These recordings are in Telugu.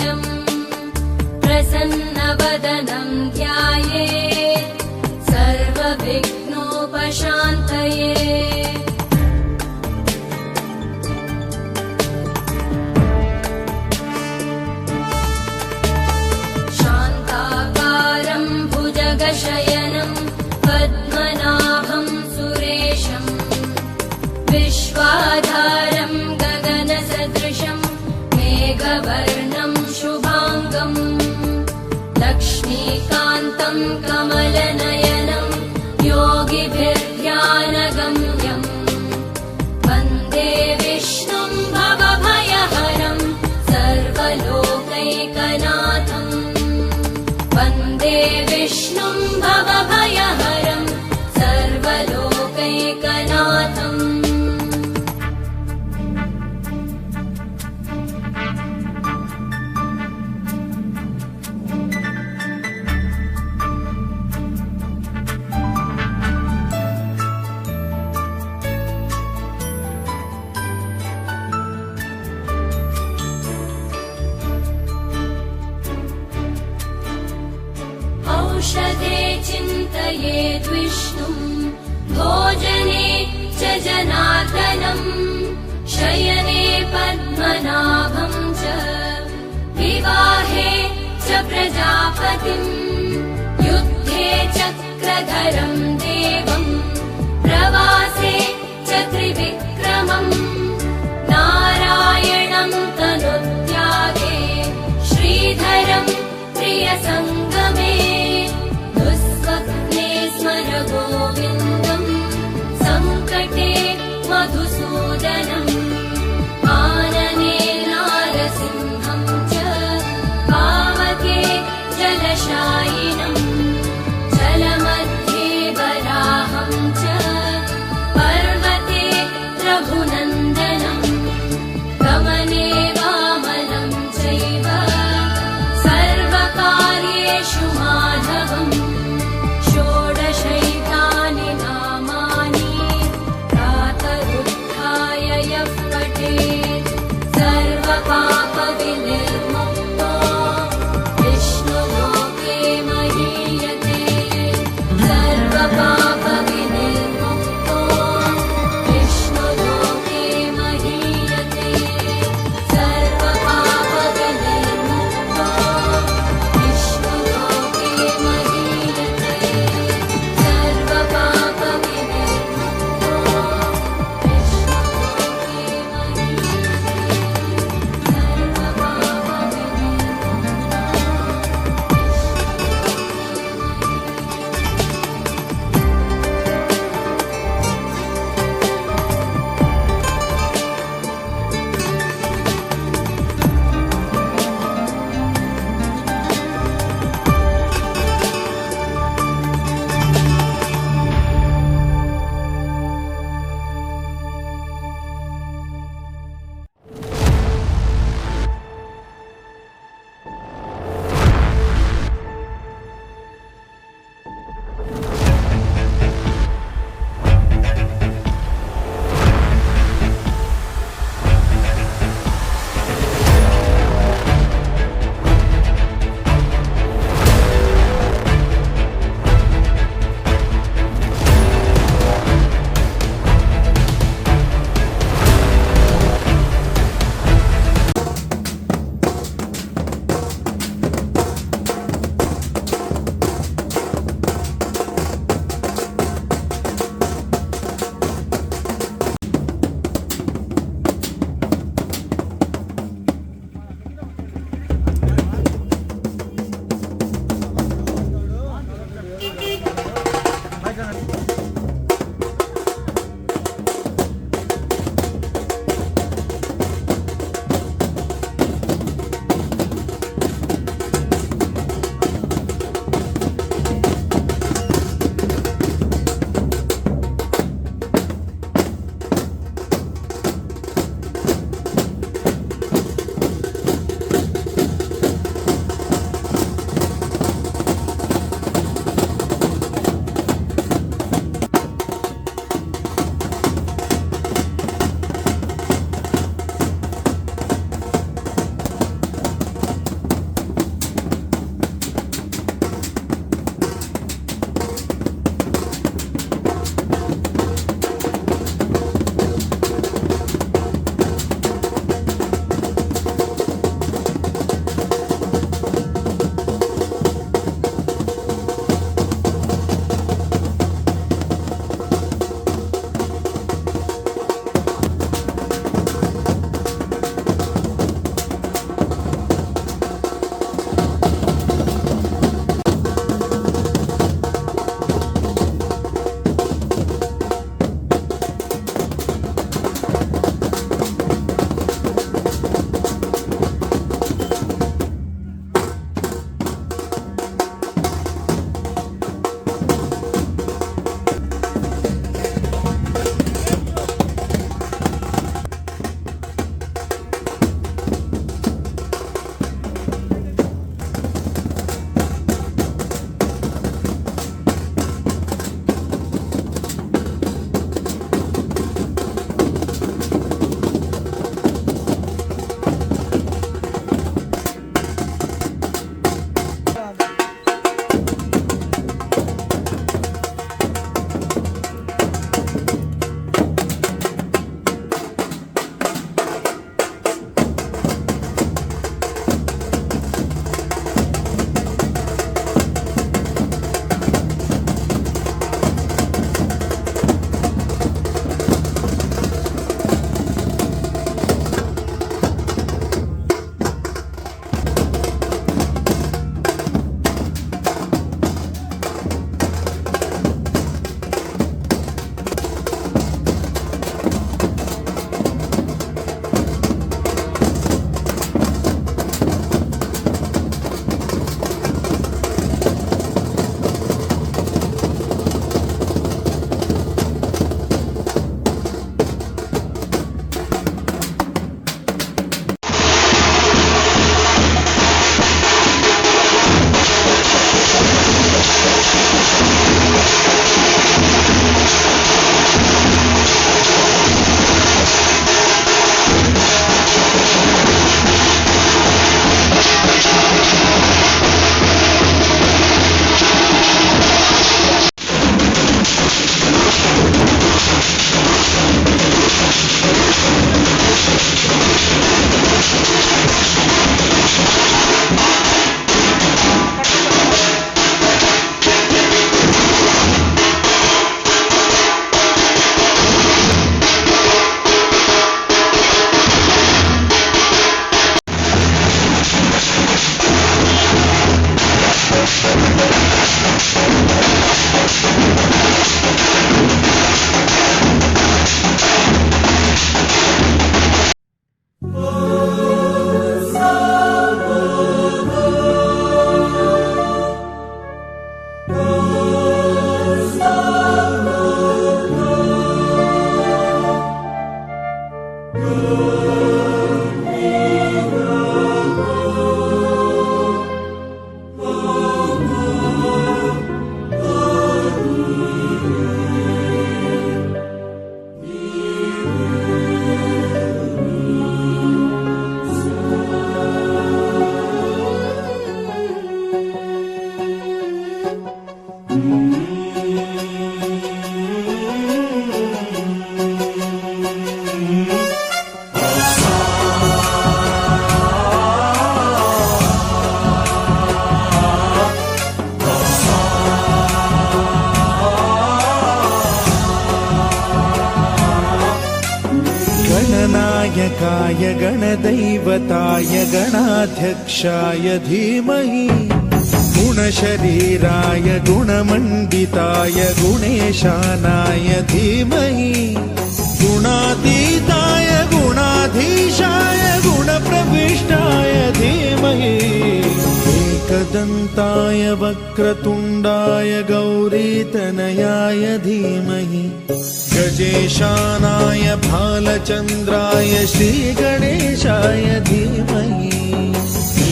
चतुर्भुजम् प्रसन्नवदनं ध्यायेत् सर्वविघ्नोपशान्तये। शान्ताकारं भुजगशयनं पद्मनाभं सुरेशं विश्वाधारं गगनसदृशं मेघवर्णं शुभाङ्गं लक्ष्मीकान्तं कमलनयनं योगिभिर्ध्यानगम्यं वन्दे विष्णुं भवभयहरं सर्वलोकैकनाथं वन्दे विष्णुं भवभयहरं सर्वलोकैकनाथम्। औषधे चिन्तयेद् विष्णुं भोजने च जनार्दनम् शयने पद्मनाभं च विवाहे च प्रजापतिम् युद्धे चक्रधरं देवं प्रवासे च त्रिविक्रमम् नारायणं तनुत्यागे श्रीधरं प्रियसङ्गमे दुःस्वप्ने स्मर गोविन्दं सङ्कटे मधुसूदनम् आनने नारसिंहं च पावके जलशायिनम् जलमध्ये वराहं च पर्वते रघुनन्दनम् गमने वामनं चैव सर्वकार्ये गणनायकाय गणदैवताय गणाध्यक्षाय धीमहि गुणशरीराय गुणमण्डिताय गुणेशानाय धीमहि गुणातीताय गुणाधीशाय गुणप्रविष्टाय धीमहि एकदन्ताय वक्रतुण्डाय गौरीतनयाय धीमहि गजेशानाय भालचन्द्राय श्रीगणेशाय धीमहि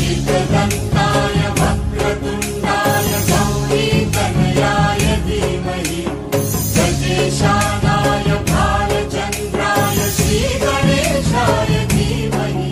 एकदन्ताय वक्रतुण्डाय गौरीतनयाय धीमहि गजेशानाय भालचन्द्राय श्रीगणेशाय धीमहि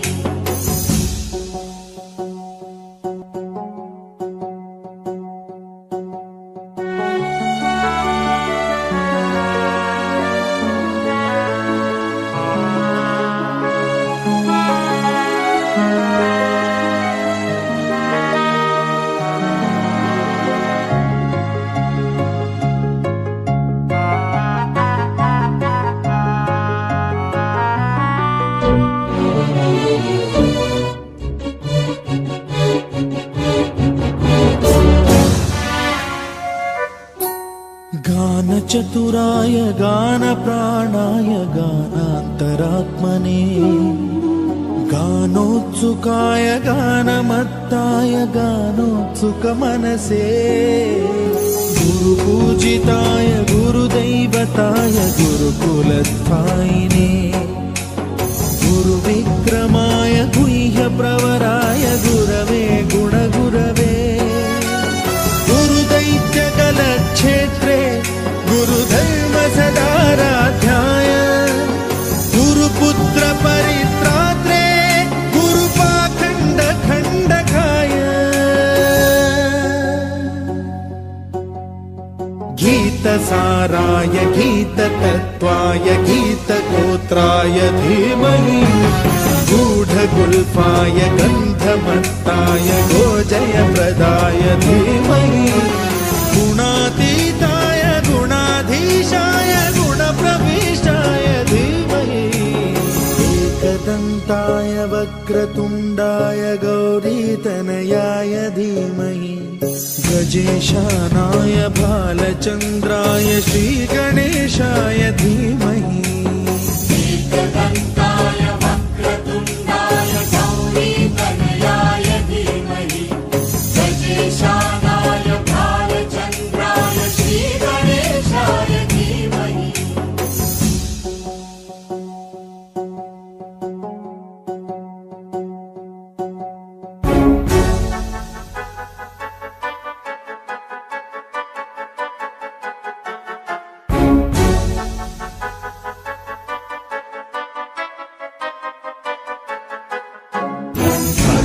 गानचतुराय गानप्राणाय गानान्तरात्मने गानोत्सुकाय गानमत्ताय गानोत्सुकमनसे गुरुपूजिताय गुरुदैवताय गुरुकुलस्थायिने गुरुविक्रमाय गुह्यप्रवराय गुरवे गुणगुरवे गुरुदैत्यकलक्षेत्रे गुरुधर्मसदाराध्याय गुरुपुत्रपरित्रात्रे गुरुपाखण्डखण्डकाय गीतसाराय गीततत्त्वाय गीतगोत्राय धीमहि गूढगुल्फाय गन्धमत्ताय गोजयप्रदाय धीमहि गुणातीताय गुणाधीशाय गुणप्रविष्टाय धीमहि एकदन्ताय वक्रतुण्डाय गौरीतनयाय धीमहि गजेशानाय भालचन्द्राय श्रीगणेशाय धीमहि एकदन्ताय वक्रतुण्डाय गौरीतनयाय धीमहि गजेशानाय भालचन्द्राय श्रीगणेशाय धीमहि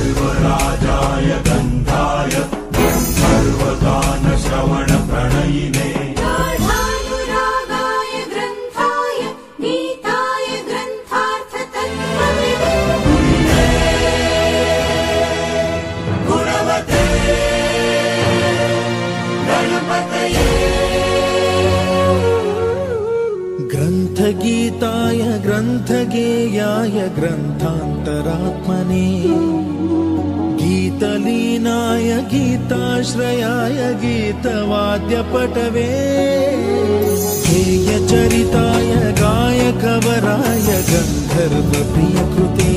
सर्वराजाय गन्धाय सर्वगानश्रवणप्रणयिने गाढानुरागाय ग्रन्थाय नीताय ग्रन्थार्थतत्त्वविदे गुणवते गणपतये ग्रन्थगीताय ग्रन्थगेयाय ग्रन्थान्तरात्मने गीतलीनाय गीताश्रयाय गीतवाद्यपटवे गेयचरिताय गायकवराय गन्धर्वप्रियकृते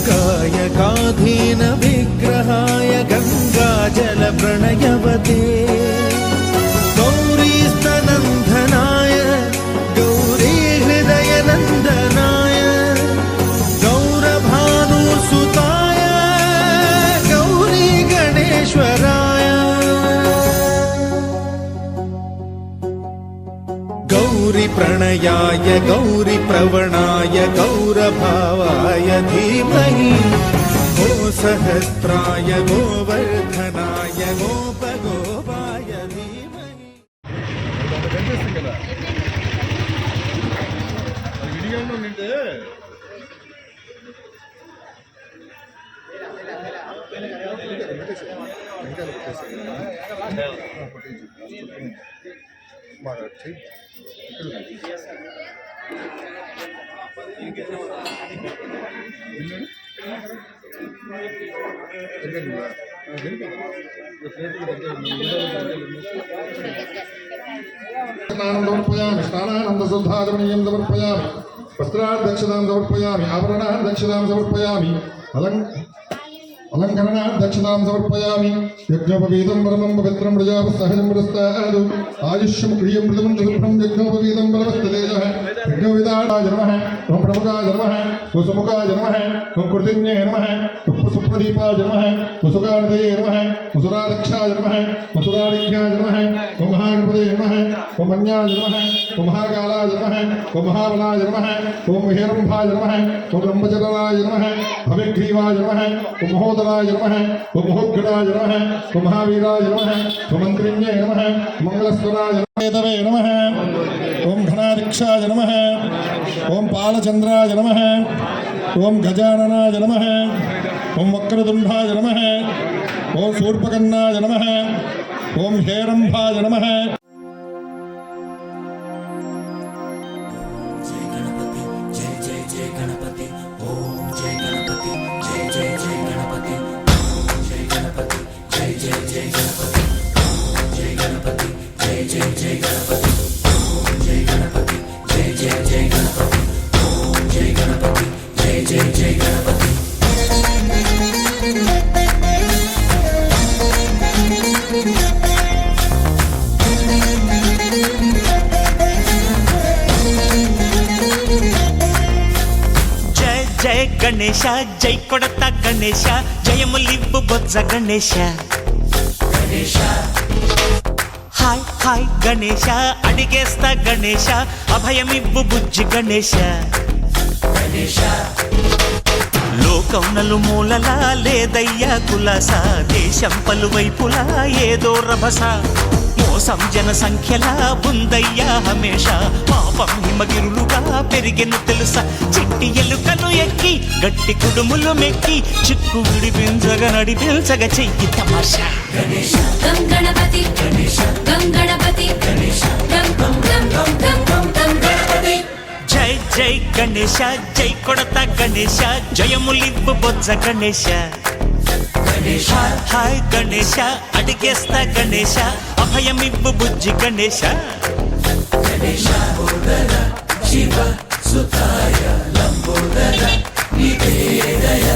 गायकाधीन विग्रहाय गङ्गाजलप्रणयवते गौरीस्तनन्दनाय गौरीहृदयनन्दनाय गौरभानुसुताय गौरी गणेश्वराय गौरीप्रणयाय गौरीप्रवणाय गौरभावाय धीमहि गो सहस्राय गोवर्धनाय गोपगोपाय धीमहि కనిపిస్తుంది కదా అది విడిగా ఉండింటే బాగా స్నానం సమర్పయామి స్నానానంద శుద్ధాచమనీయం సమర్పయామి వస్త్రాదక్షిణాం సమర్పయామి ఆభరణాదక్షిణాం సమర్పయామి అలంకరణాదక్షిణాం సమర్పయామి యజ్ఞోపవీతం పరమం పవిత్రం ప్రజాపసహజం ప్రస్తాదు ఆయుష్యం క్రియం మృతం శుభ్రం యజ్ఞోపవీతం పరమస్తేజః యజ్ఞోవిదాయ నమః ఓం ప్రముఖాయ నమః ఓం సుముఖాయ నమః ఓం కృతిన్యే నమః ఓం సుప్రదీపాయ నమః ఓం సుగానదే నమః ఓం సురాదక్షాయ నమః ఓం సురాదిఖ్యాయ నమః ఓం మహాగణపతే నమః ఓం మన్యాయ నమః ఓం మహాకాలాయ నమః ఓం మహాబలాయ నమః ఓం హిరణ్యాయ నమః ఓం బ్రహ్మచరాయ నమః భవిగ్రీవాయ నమః ఓం మహోదరాయ నమః ఓం మహోద్గడాయ నమః ఓం మహావీరాయ నమః ఓం మంత్రిణ్యే నమః మంగళస్వరాయ నమః నమః ఓం ఘనాదిక్షాయ నమః ఓం పాలచంద్రాయ నమః ఓం గజాననాయ నమః ఓం వక్రతుండాయ నమః ఓం శూర్పకర్ణాయ నమః ఓం హేరంభాయ నమః జయ గణేశ జై కొడత గణేశ జయములివ్వు బొజ్జ గణేశ హాయ్ హాయ్ గణేశ అడిగేస్తా గణేశ అభయమివ్వు బుజ్జి గణేశ లోకం నలుమూలలా లేదయ్యా కులాస దేశం పలువైపులా ఏదో రభస మోసం జన సంఖ్యలా ఉందయ్యా హమేష పాపం హిమగిరులుగా పెరిగెను తెలుసా చిట్టి ఎలుకలు ఎక్కి గట్టి కుడుములు మెక్కి చిక్కు విడిపించగా నడిపించగా చెయ్యి తమాషా గం గణపతి గం గణపతి గం గం గం గం గం గం గణపతి జై జై గణేశ జై కొడత గణేశ జయములివ్వు బొజ్జ గణేశ హాయ్ హాయ్ గణేశ అడిగేస్తా గణేశ అభయమివ్వు బుజ్జి గణేశ శివ సుతాయ లంబోదర నివేదయ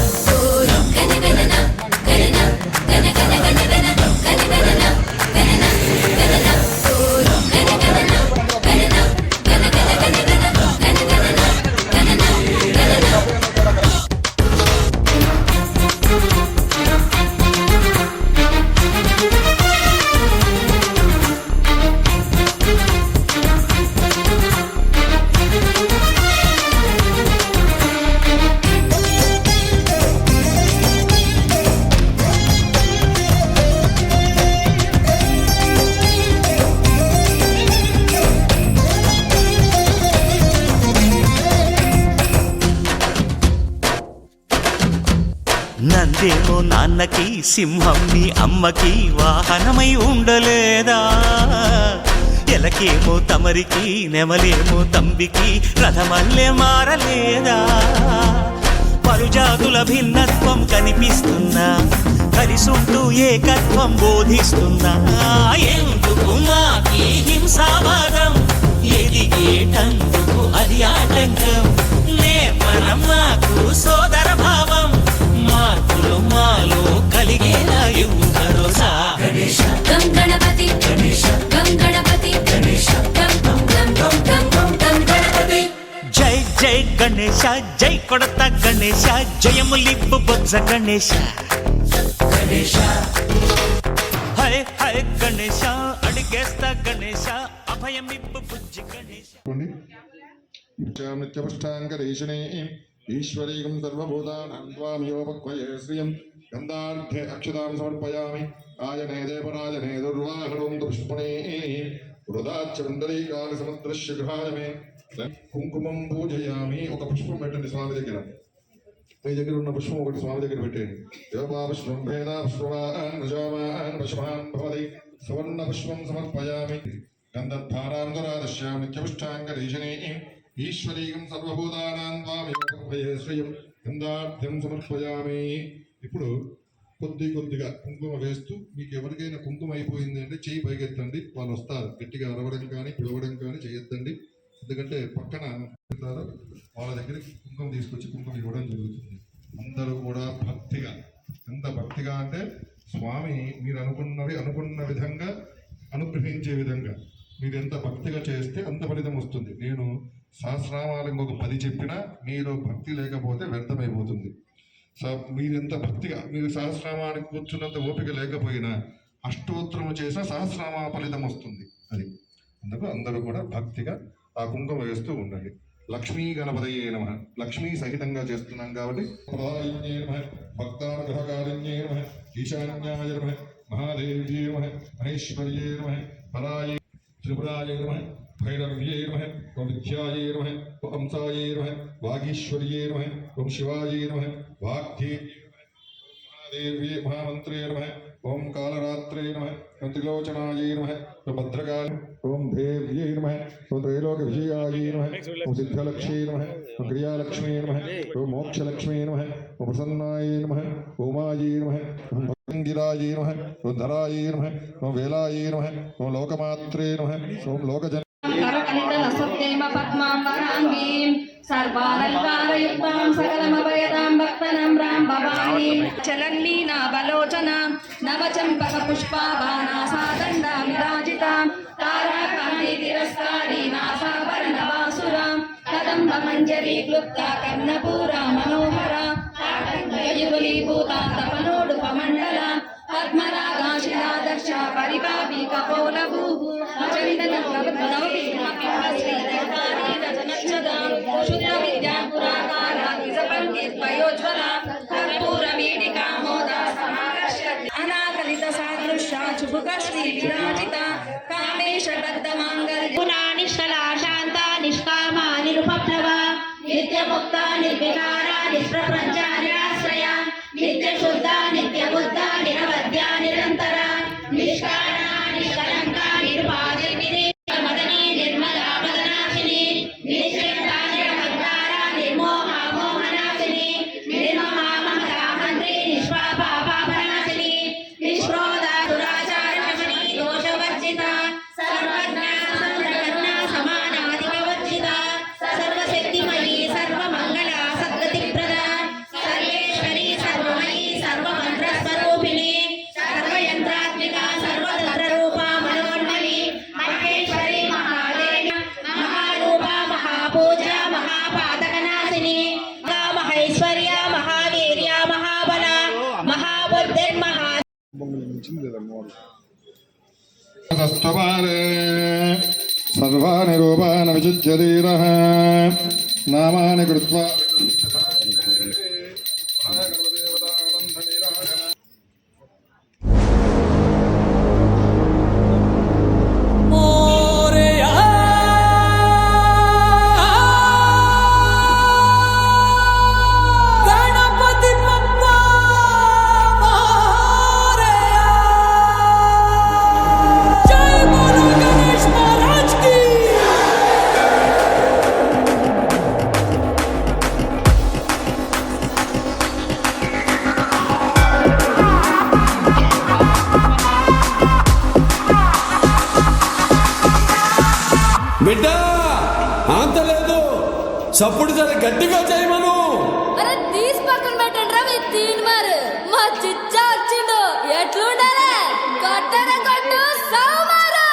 నందేమో నాన్నకి సింహం నీ అమ్మకి వాహనమై ఉండలేదా ఎలకేమో తమరికి నెమలేమో తంబికి రథమల్లే మారలేదా పలుజాతుల భిన్నత్వం కనిపిస్తున్నా కలిసుంటూ ఏకత్వం బోధిస్తున్నా ఎందుకు మాకి హింసావాదం ఎదిగేటందుకు అది ఆటంకం నేపరం మాకు సోదర భావం మార్పులు మాలో కలిగేలా ఇవ్వు భరోసా గం గణపతి గం గణపతి గం గం గం గం గం గం గణపతి జై జై గణేశ జై కొడత గణేశ జయములిప్పు బొజ్జ గణేశ హై హై గణేశ అడిగేస్తా గణేశ అభయమిప్పు బుజ్జి గణేశ నిత్యపుష్టాంగరీషిణే ఈశ్వరీకం సర్వభూతానాం త్వామియోపక్వయే శ్రియం గంధాఢ్య అక్షతాం సమర్పయామి ఆయనే దేవరాజనే దుర్వాహణం పుష్పణే వృదాచ్చ పుండరీకాని సముద్రస్య గృహాయ మే కుంకుమం పూజయామి. ఒక పుష్పం పెట్టండి స్వామి దగ్గర, మీ దగ్గర ఉన్న పుష్పం ఒకటి స్వామి దగ్గర పెట్టేయండి. యోపా పుష్పం భేద పుష్పవాన్ నజామాన్ పుష్పాన్ భవతి సువర్ణ పుష్పం సమర్పయామి. గంధద్వారాంగురాదశ్యామి నిత్యపుష్టాంగరీషిణే ఈశ్వరీకం సర్వభూతానాం త్వామియోపక్వయే శ్రియం గంధాఢ్యం సమర్పయామి. ఇప్పుడు కొద్దిగా కుంకుమ వేస్తూ, మీకు ఎవరికైనా కుంకుమ అయిపోయింది అంటే చేయి పైకెత్తండి, వాళ్ళు వస్తారు. గట్టిగా అరవడం కానీ పిలవడం కానీ చేయొద్దండి, ఎందుకంటే పక్కన వాళ్ళ దగ్గరికి కుంకుమ తీసుకొచ్చి కుంకుమ ఇవ్వడం జరుగుతుంది. అందరూ కూడా భక్తిగా, ఎంత భక్తిగా అంటే స్వామి మీరు అనుకున్న విధంగా అనుగ్రహించే విధంగా మీరు ఎంత భక్తిగా చేస్తే అంత ఫలితం వస్తుంది. నేను సహస్రనామాలు ఇంకొక 10 చెప్పినా మీలో భక్తి లేకపోతే వ్యర్థమైపోతుంది. మీరు ఎంత భక్తిగా, మీరు సహస్రనామానికి కూర్చున్నంత ఓపిక లేకపోయినా అష్టోత్తరము చేసిన సహస్రనామ ఫలితం వస్తుంది. అది అందుకు అందరూ కూడా భక్తిగా ఆ కుంకుమ వేస్తూ ఉండండి. లక్ష్మీ గణపతయే నమః. లక్ష్మీ సహితంగా చేస్తున్నాం కాబట్టి ప్రదాయిన్యే నమః, భక్తానుగ్రహకారిణ్యే నమః, ఈశాన్యాయ నమః, మహాదేవ్యే నమః, మహేశ్వర్యే నమః, పరాయే త్రిపురాయ నమః, భైరవ్యే నమః, ఓం విద్యాయే నమః, ఓం హంసాయే నమః, వాగీశ్వర్యే నమః, ఓం శివాయే నమః, వాగ్దేవ్యే నమః, మహాదేవ్యే మహామంత్రే నమః, ఓం కాళరాత్రే నమః, ఓం త్రిలోచనాయే నమః, ఓం భద్రకాళి, ఓం దేవ్యే నమః, ఓం త్రైలోక విజయాయే నమః, ఓం సిద్ధలక్ష్మీ నమః, ఓం క్రియాలక్ష్మీ నమః, ఓం మోక్షలక్ష్మీ నమః, ఓం ప్రసన్నాయే నమః, ఓమాయే నమః, ఓం గిరాయే నమః, ఓం ధరాయే నమః, ఓం వేలాయే నమః, ఓం లోకమాత్రే నమః, ఓం లోకజన करकलितलसत्तेम पद्माम्बराङ्गीं सर्वालङ्कारयुक्तां सकलमभयदां भक्तनां रां भवानीं चलन्मीनाबलोचनां नवचम्पकपुष्पाबाणासादण्डा विराजितां ताराकान्तितिरस्कारी नासाभरणवासुरां कदम्बमञ्जरीक्लुप्ता कर्णपूरा मनोहरा युगलीभूता तपनोडुपमण्डला पद्मरागाशिलादर्श परिपापी कपोलभूः शुद्ध विद्या पुराकाराज्वला कर्पूरवीडिका मोदा समाकर्षति अनाकलित सादृश्या चुबुकश्री विराजिता कामेश बद्धमाङ्गल्य निष्कला शान्ता निष्कामा निरुपप्लवा नित्यमुक्ता निर्विकारा निष्प्रपञ्चार्याश्रया नित्यशुद्धा नित्यबुद्धा निरवध्या निरन्तरा निष्कारणा निष्कलङ्का निर्बाधिनी मदनी निर्मला मदनाशिनी निश्चिता निरहङ्कारा निर्मोहा मोहनाशिनी निर्ममा ममताहन्त्री निष्पापा पापनाशिनी निष्क्रोधा दुराचारशमनी दोषवर्जिता सर्वज्ञा सर्वकरुणा समानाधिकवर्जिता सर्वशक्तिमयी सर्वमङ्गला सद्गतिप्रदा सर्वेश्वरी सर्वमयी सर्वमन्त्रस्वरूपिणी सर्वयन्त्रात्मिका सर्वतन्त्ररूपा मनोन्मयी महेश्वरी महादेवी महारूपा महापूजा महापातकनाशिनी महेश्वर्या महावीर्या महाबला महाबुद्धिर्महा सर्वाणि रूपाणि विचित्य धीरः नामानि कृत्वा చప్పుడు చాలా గట్టిగా చేయమను. అరే తీసి పక్కన పెట్టండి రా మీ తీన్ మారు. మా చిచ్చా వచ్చిండు ఎట్లుండాలి కొట్టన కొట్టు సౌమారు.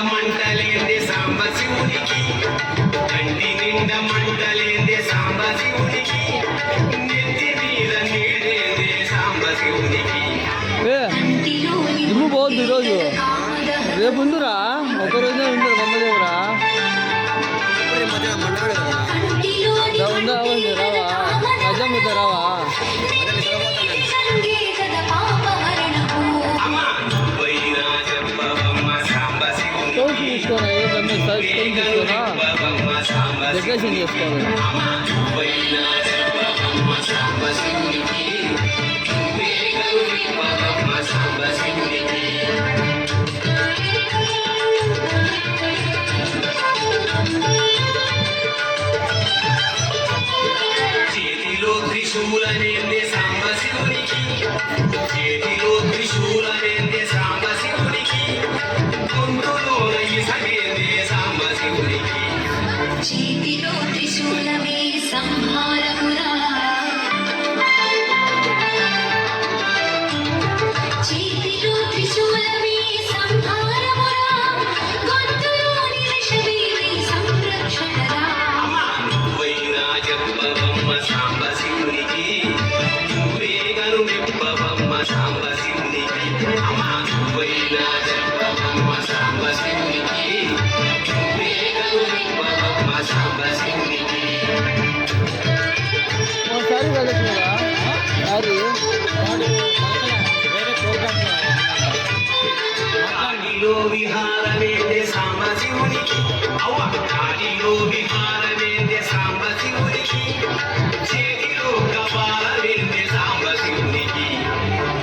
మంటలేంది సాంబ శివునికి కంటి నిండా మంటలేంది సాంబ శివునికి నెత్తి మీద నీడేంది సాంబ శివునికి జిమ్ము పోవద్దు ఈరోజు రేపు ఉందిరా ఒకరోజే ఉంది బొమ్మదేవురా ఉందా అవ్వండి రావా రజమ్ముతా రావా పోయినా చెప్పవమ్మ సాంబ శివునికి కోర్సు తీసుకోరా ఏదన్నా తీసుకోరా డెకరేషన్ చేసుకోవాలి పోయినా చెప్పవమ్మ సాంబ శివునికి వేగలు విప్పవమ్మ సాంబ శివునికి చేతిలో త్రిశూలనేంది సాంబ శివునికి చేతిలో త్రిశూలనేంది సాంబ శివునికి గొంతులో ఇసగేంది సాంబ శివునికి చేతిలో త్రిశూలమే సంహారమురా చేతిలో త్రిశూలమే సంహారమురా గొంతులోని విషమేమి సంరక్షణరా పోయినా చెప్పవమ్మ సాంబ శివునికి వేగలు విప్పవమ్మ సాంబ శివునికి పోయినా చెప్పవమ్మ సాంబ శివునికి వేగలు విప్పవమ్మ సాంబ శివునికి ఒకసారి వెళ్ళట్లేదా సారీ కాడిలో విహారమేంది సాంబ శివునికి అవ్వ కాడిలో విహారమేంది సాంబ శివునికి చేతిలో కపాలమేంది సాంబ శివునికి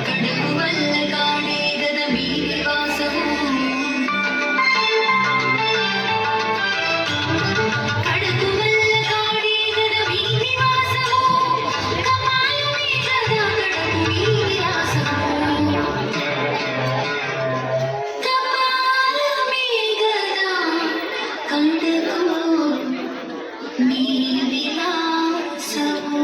కడుపు వల్ల కాడే గద మీ నివాసము కడుపు వల్ల కాడే గద మీ నివాసము కపాలమే గద కడుపు మీ విలాసము కపాలమే గద కడుపు మీ విలాసము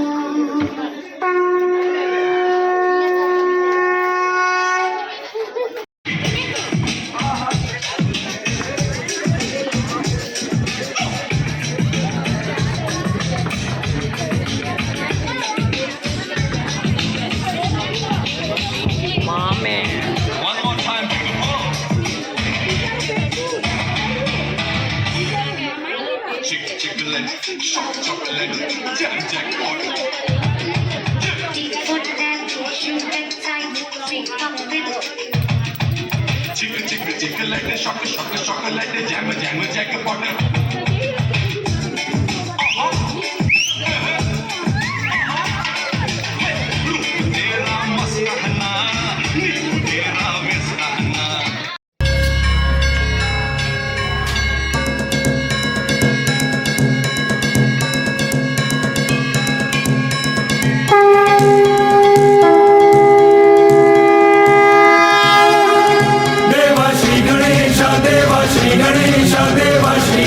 देवा श्री गणेश देवा श्री गणेश देवा श्री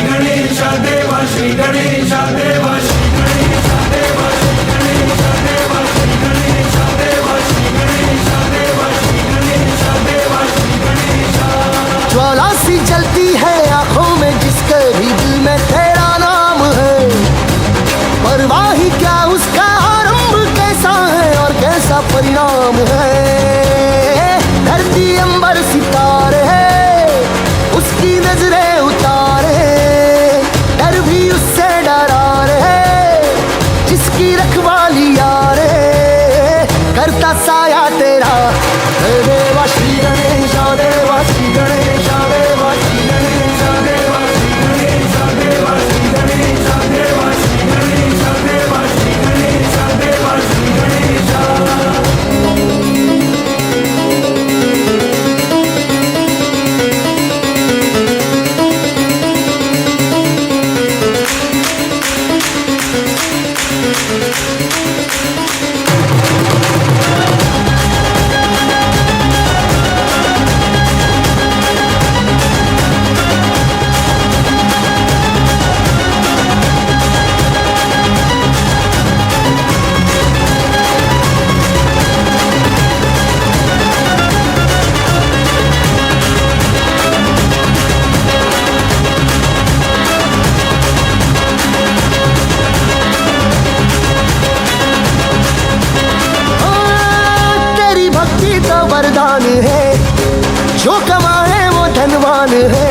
है,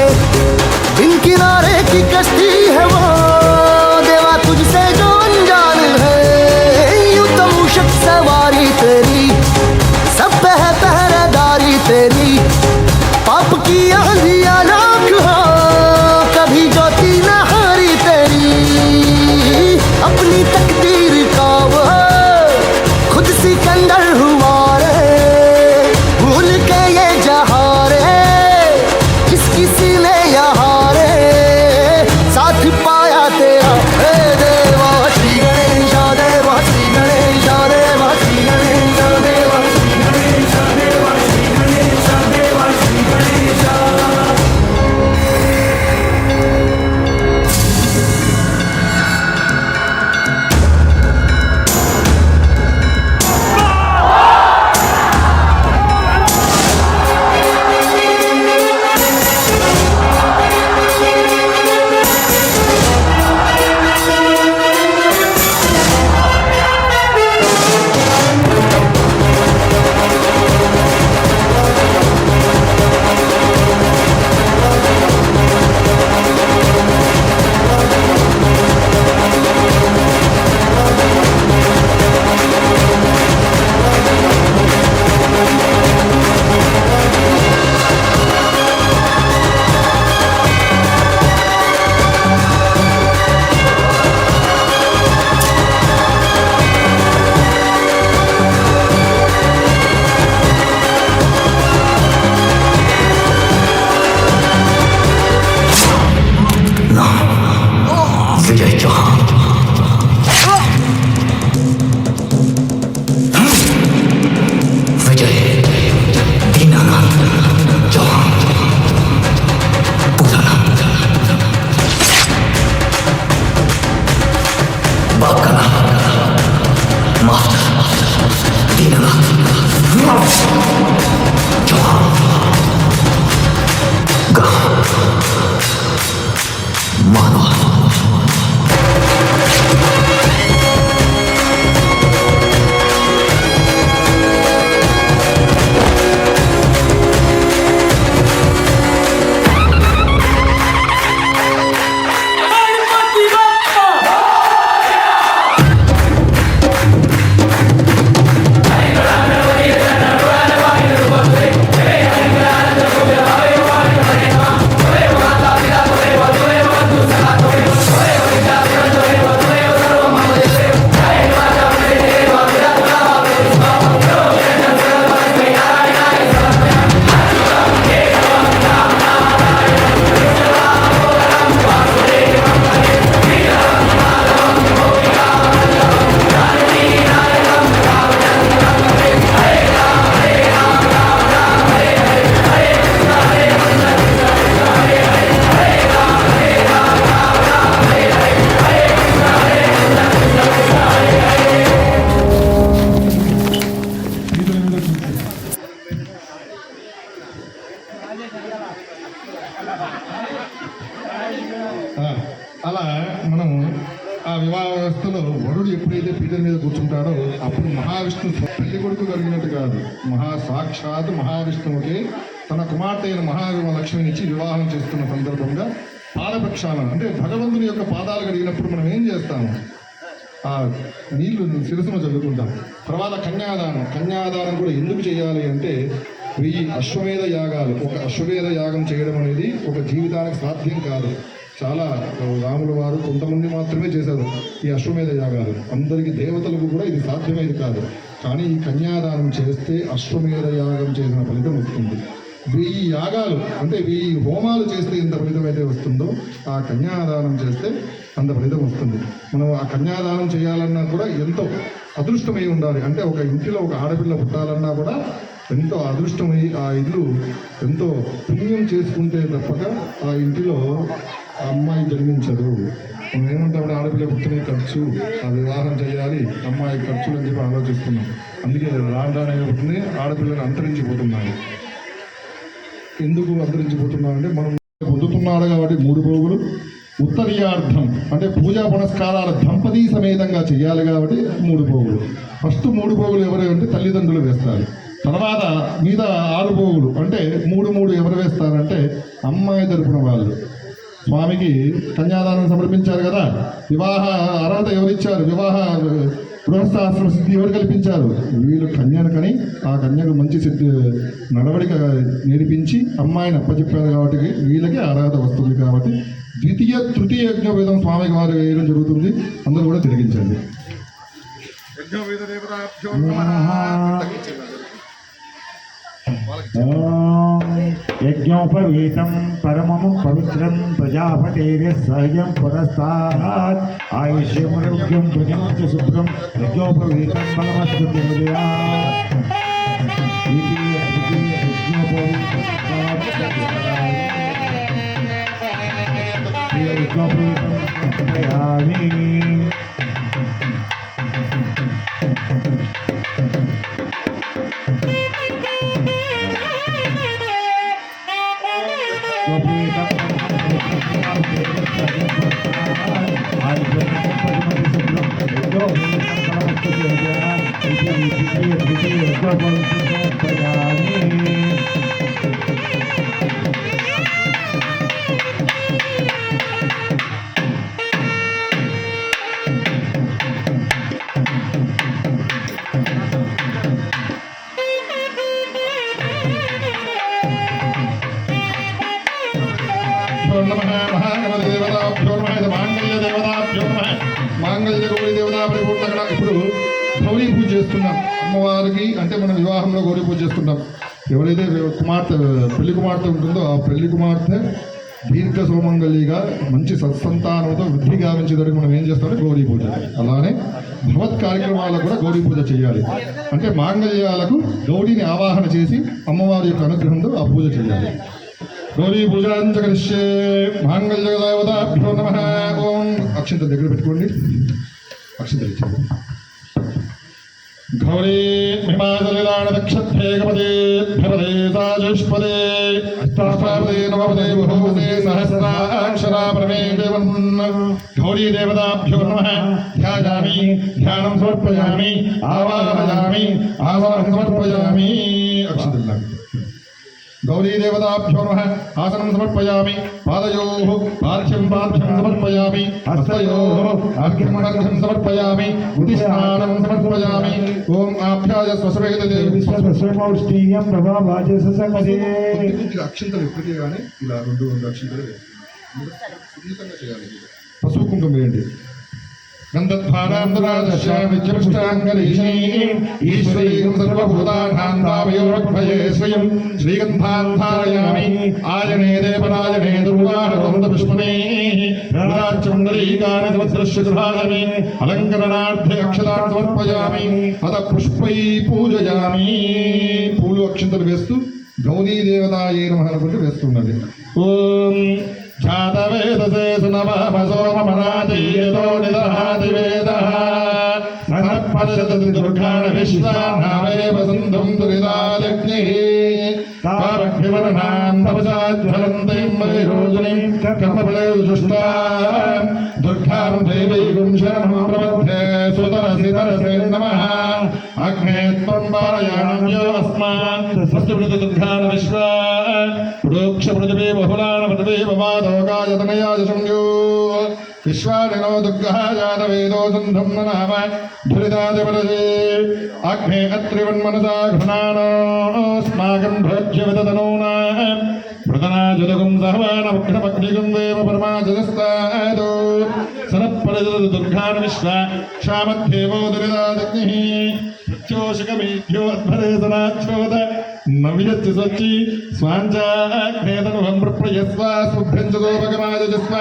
बिन किनारे की कश्ती है वो, देवा तुझसे जो अनजान है। यूं तो मूषक सवारी तेरी, सब पे है पहरेदारी तेरी, पाप की आंधियां लाख हो, कभी ज्योति न हारी तेरी। अपनी तकदीर का वो खुद सिकंदर हुआ रे, भूल के ये जहां रे, जिसकी सीने यहाँ रे, साथ पाया तेरा। हे देवा श्री गणेश देवा श्री गणेश देवा श्री गणेश देवा श्री गणेश देवा श्री गणेश देवा श्री गणेश। विजय चौहान, विजय दीनानाथ चौहान, पूरा नाम, बाप का नाम मास्टर दीनानाथ चौहान, गांव मानवा। అలా మనం ఆ వివాహ వ్యవస్థలో వరుడు ఎప్పుడైతే పీఠ మీద కూర్చుంటాడో అప్పుడు మహావిష్ణు పెళ్లి కొడుకు కలిగినట్టు కాదు, సాక్షాత్ మహావిష్ణువుకి తన కుమార్తె అయిన మహాలక్ష్మినిచ్చి వివాహం చేస్తున్న సందర్భంగా పాదప్రక్షాళన అంటే భగవంతుని యొక్క పాదాలు కడిగినప్పుడు మనం ఏం చేస్తాము, ఆ నీళ్లు శిరసును చల్లుకుంటాం. తర్వాత కన్యాదానం కూడా ఎందుకు చేయాలి అంటే 1000 అశ్వమేధ యాగాలు, ఒక అశ్వమేధ యాగం చేయడం అనేది ఒక జీవితానికి సాధ్యం కాదు. చాలా రాముల వారు కొంతమంది మాత్రమే చేశారు ఈ అశ్వమేధ యాగాలు, అందరికీ దేవతలకు కూడా ఇది సాధ్యమేది కాదు. కానీ ఈ కన్యాదానం చేస్తే అశ్వమేధ యాగం చేసిన ఫలితం వస్తుంది. 1000 యాగాలు అంటే 1000 హోమాలు చేస్తే ఎంత ఫలితం అయితే వస్తుందో ఆ కన్యాదానం చేస్తే అంత ఫలితం వస్తుంది. మనం ఆ కన్యాదానం చేయాలన్నా కూడా ఎంతో అదృష్టమై ఉండాలి. అంటే ఒక ఇంటిలో ఒక ఆడపిల్ల పుట్టాలన్నా కూడా ఎంతో అదృష్టమై ఆ ఇల్లు ఎంతో పుణ్యం చేసుకుంటే తప్పక ఆ ఇంటిలో ఆ అమ్మాయి జన్మించదు. మనం ఏమంటామంటే ఆడపిల్ల పుట్టిన ఖర్చు, ఆ వివాహం చేయాలి, అమ్మాయి ఖర్చులు అని చెప్పి ఆలోచిస్తున్నాం. అందుకే రానే పుట్టిన ఆడపిల్లలు అంతరించిపోతున్నాయి. ఎందుకు అంతరించిపోతున్నామంటే మనం పొందుతున్నాడు కాబట్టి 3 భోగులు, ఉత్తరీయార్థం అంటే పూజా పునస్కారాల దంపతి సమేతంగా చేయాలి కాబట్టి 3 భోగులు. ఫస్ట్ 3 భోగులు ఎవరు అంటే తల్లిదండ్రులు వేస్తారు. తర్వాత మీద 6 పోగులు అంటే 3 ఎవరు వేస్తారంటే అమ్మాయి తరపున వాళ్ళు స్వామికి కన్యాదానం సమర్పించారు కదా. వివాహ అర్హత ఎవరిచ్చారు, వివాహ గృహస్థాశ్రమ సిద్ధి ఎవరు కల్పించారు, వీళ్ళు కన్యకని ఆ కన్యకు మంచి సిద్ధి నడవడిక నేర్పించి అమ్మాయిని అప్పచెప్పారు కాబట్టి వీళ్ళకి అర్హత వస్తుంది. కాబట్టి ద్వితీయ తృతీయ యజ్ఞోపేతం స్వామికి వారు వేయడం జరుగుతుంది. అందరూ కూడా తిరిగించండి. యజ్ఞోపవీతం పరమము పవిత్రం ప్రజాపతేర్య సహజం పురస్తాత్ ఆయుష్యమరోగ్యం ధ్వజం చ శుభ్రం యజ్ఞోపవీతం బలమస్తు దేవయా ఇప్పుడు గౌరీ పూజ చేస్తున్నాం అమ్మవారికి. అంటే మనం వివాహంలో గౌరీ పూజ చేసుకుంటాం. ఎవరైతే కుమార్తె పెళ్లి కుమార్తె ఉంటుందో ఆ పెళ్లి కుమార్తె దీర్ఘ సౌమంగళ్యగా మంచి సత్సంతానంతో వృద్ధి గావించేదానికి మనం ఏం చేస్తామంటే గౌరీ పూజ. అలానే భగవత్ కార్యక్రమాలకు కూడా గౌరీ పూజ చేయాలి. అంటే మాంగళ్యాలకు గౌరీని ఆవాహన చేసి అమ్మవారి యొక్క అనుగ్రహంతో ఆ పూజ చేయాలి. గౌరీ పూజాంచ కరిష్యే మాంగళ్య దేవతాభ్యో నమః. ఓం అక్షంత దగ్గర పెట్టుకోండి. అక్షంతలు ఇచ్చింది. గౌరీ హిమాచలిలాణ దక్షత్రే గపదే భవదే సాజుష్పదే అష్టాపదే నవపదే బహుపదే సహస్రాక్షరా పరమే దేవన్. గౌరీ దేవతాభ్యో నమః. ధ్యాయామి ధ్యానం సమర్పయామి ఆవాహయామి ఆవాహన సమర్పయామి. అక్షంతలు గౌరీ దేవతాభ్యో నమః. ఆసనం సమర్పయామి. పాదయోః పార్శ్వం సమర్పయామి. హస్తయోః అర్ఘ్యం సమర్పయామి. ఉదిస్నానం సమర్పయామి. ఓం ఆభ్యాయ స్వసవేద దేవి స్వస్వమౌష్ఠీయం ప్రభావాజస సంగదే. అక్షంతలు ఎప్పటికే కానీ ఇలా రెండు అక్షంతలు చేయాలి. పసుపు కుంకుమ వేయండి. ఈశ్వరీం సర్వభూతానాం తావయోర్భయే స్వయం శ్రీగంధాంధారయామి. ఆయనే దేవరాజనే దుర్వాహపుష్పమే చుండలీకాని సమదృశ్యదుర్భాగమే అలంకరణార్థే అక్షతాన్ సమర్పయామి. అత పుష్పై పూజయామి. పూలు అక్షంతలు వేస్తూ గౌరీ దేవతాయే నమః అనుకుంటూ వేస్తున్నది. ఓం జాతవేదసే సునవమ సోమమనాదీయతో నిదహాతి వేదః నరపదతి దుర్గాణ విశ్వానావేవ సింధుం దురిదాలగ్నిః తారభ్యవర్ణాం తపసాజ్వలంతిం వైరోజనిం కర్మఫలే జుష్టాం దుర్గాం దేవీగుం శరణం ప్రపద్యే సుతరసితరసే నమః. అగ్నే త్వం పారయామ్యో అస్మాన్ సస్తుమృత దుర్గాణ విశ్వా ప్రోక్ష పృథివీ బహుళాన పృథివీ భవాదోగాయ తనయాయ సంయో విశ్వానినో దుర్గః జాతవేదో సంధం నామ ధురిదాదివరజే. అగ్నే అత్రివన్మనసా ఘృణానోస్మాకం భోజ్యవితనూనా ప్రదనాజుదగం సహవానమగ్నమగ్నిగం వేమ పరమాజనస్తాదో సనప్పరిజల దుర్గాన విశ్వ క్షామధ్యేవో దురిదాదగ్నిః ప్రత్యోషకమేభ్యోద్భరేతనాచ్ఛోద నవియత్తి సచ్చి స్వాంచాగ్నేతనుభం ప్రప్రయస్వ స్పుభ్యంచదోపగమాజస్వ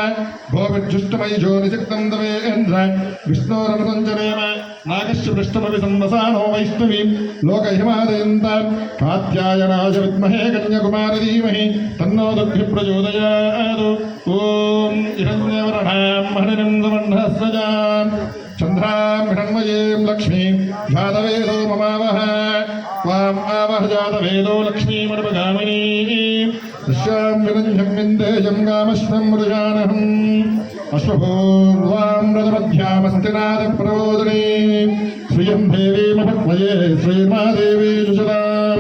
గోవిర్జుష్టమయిషో నిశక్తం దవేంద్ర విష్ణోరమసంచరేమ నాగశ్చ పృష్టమవి సంవసానో వైష్ణవీం లోకహిమాదయంత కాత్యాయనాయ విద్మహే కన్యాకుమారి ధీమహి తన్నో దుర్గి ప్రచోదయాత్. ఓం హిరణ్యవర్ణాం హరిణం సమన్హస్రజాం చంద్రాం హిరణ్మయీం లక్ష్మీం జాతవేదో మమావహ. त्वाम् आवह जातवेदो लक्ष्मीमनुपगामिनीं శ్యాం విరంజం విందేయం గామశ్వం మృజానహం అశ్వపూర్వాం రథమధ్యామస్తినాద ప్రబోధినీ శ్రియం దేవీమపత్మయే శ్రీమాదేవీ సుషదాం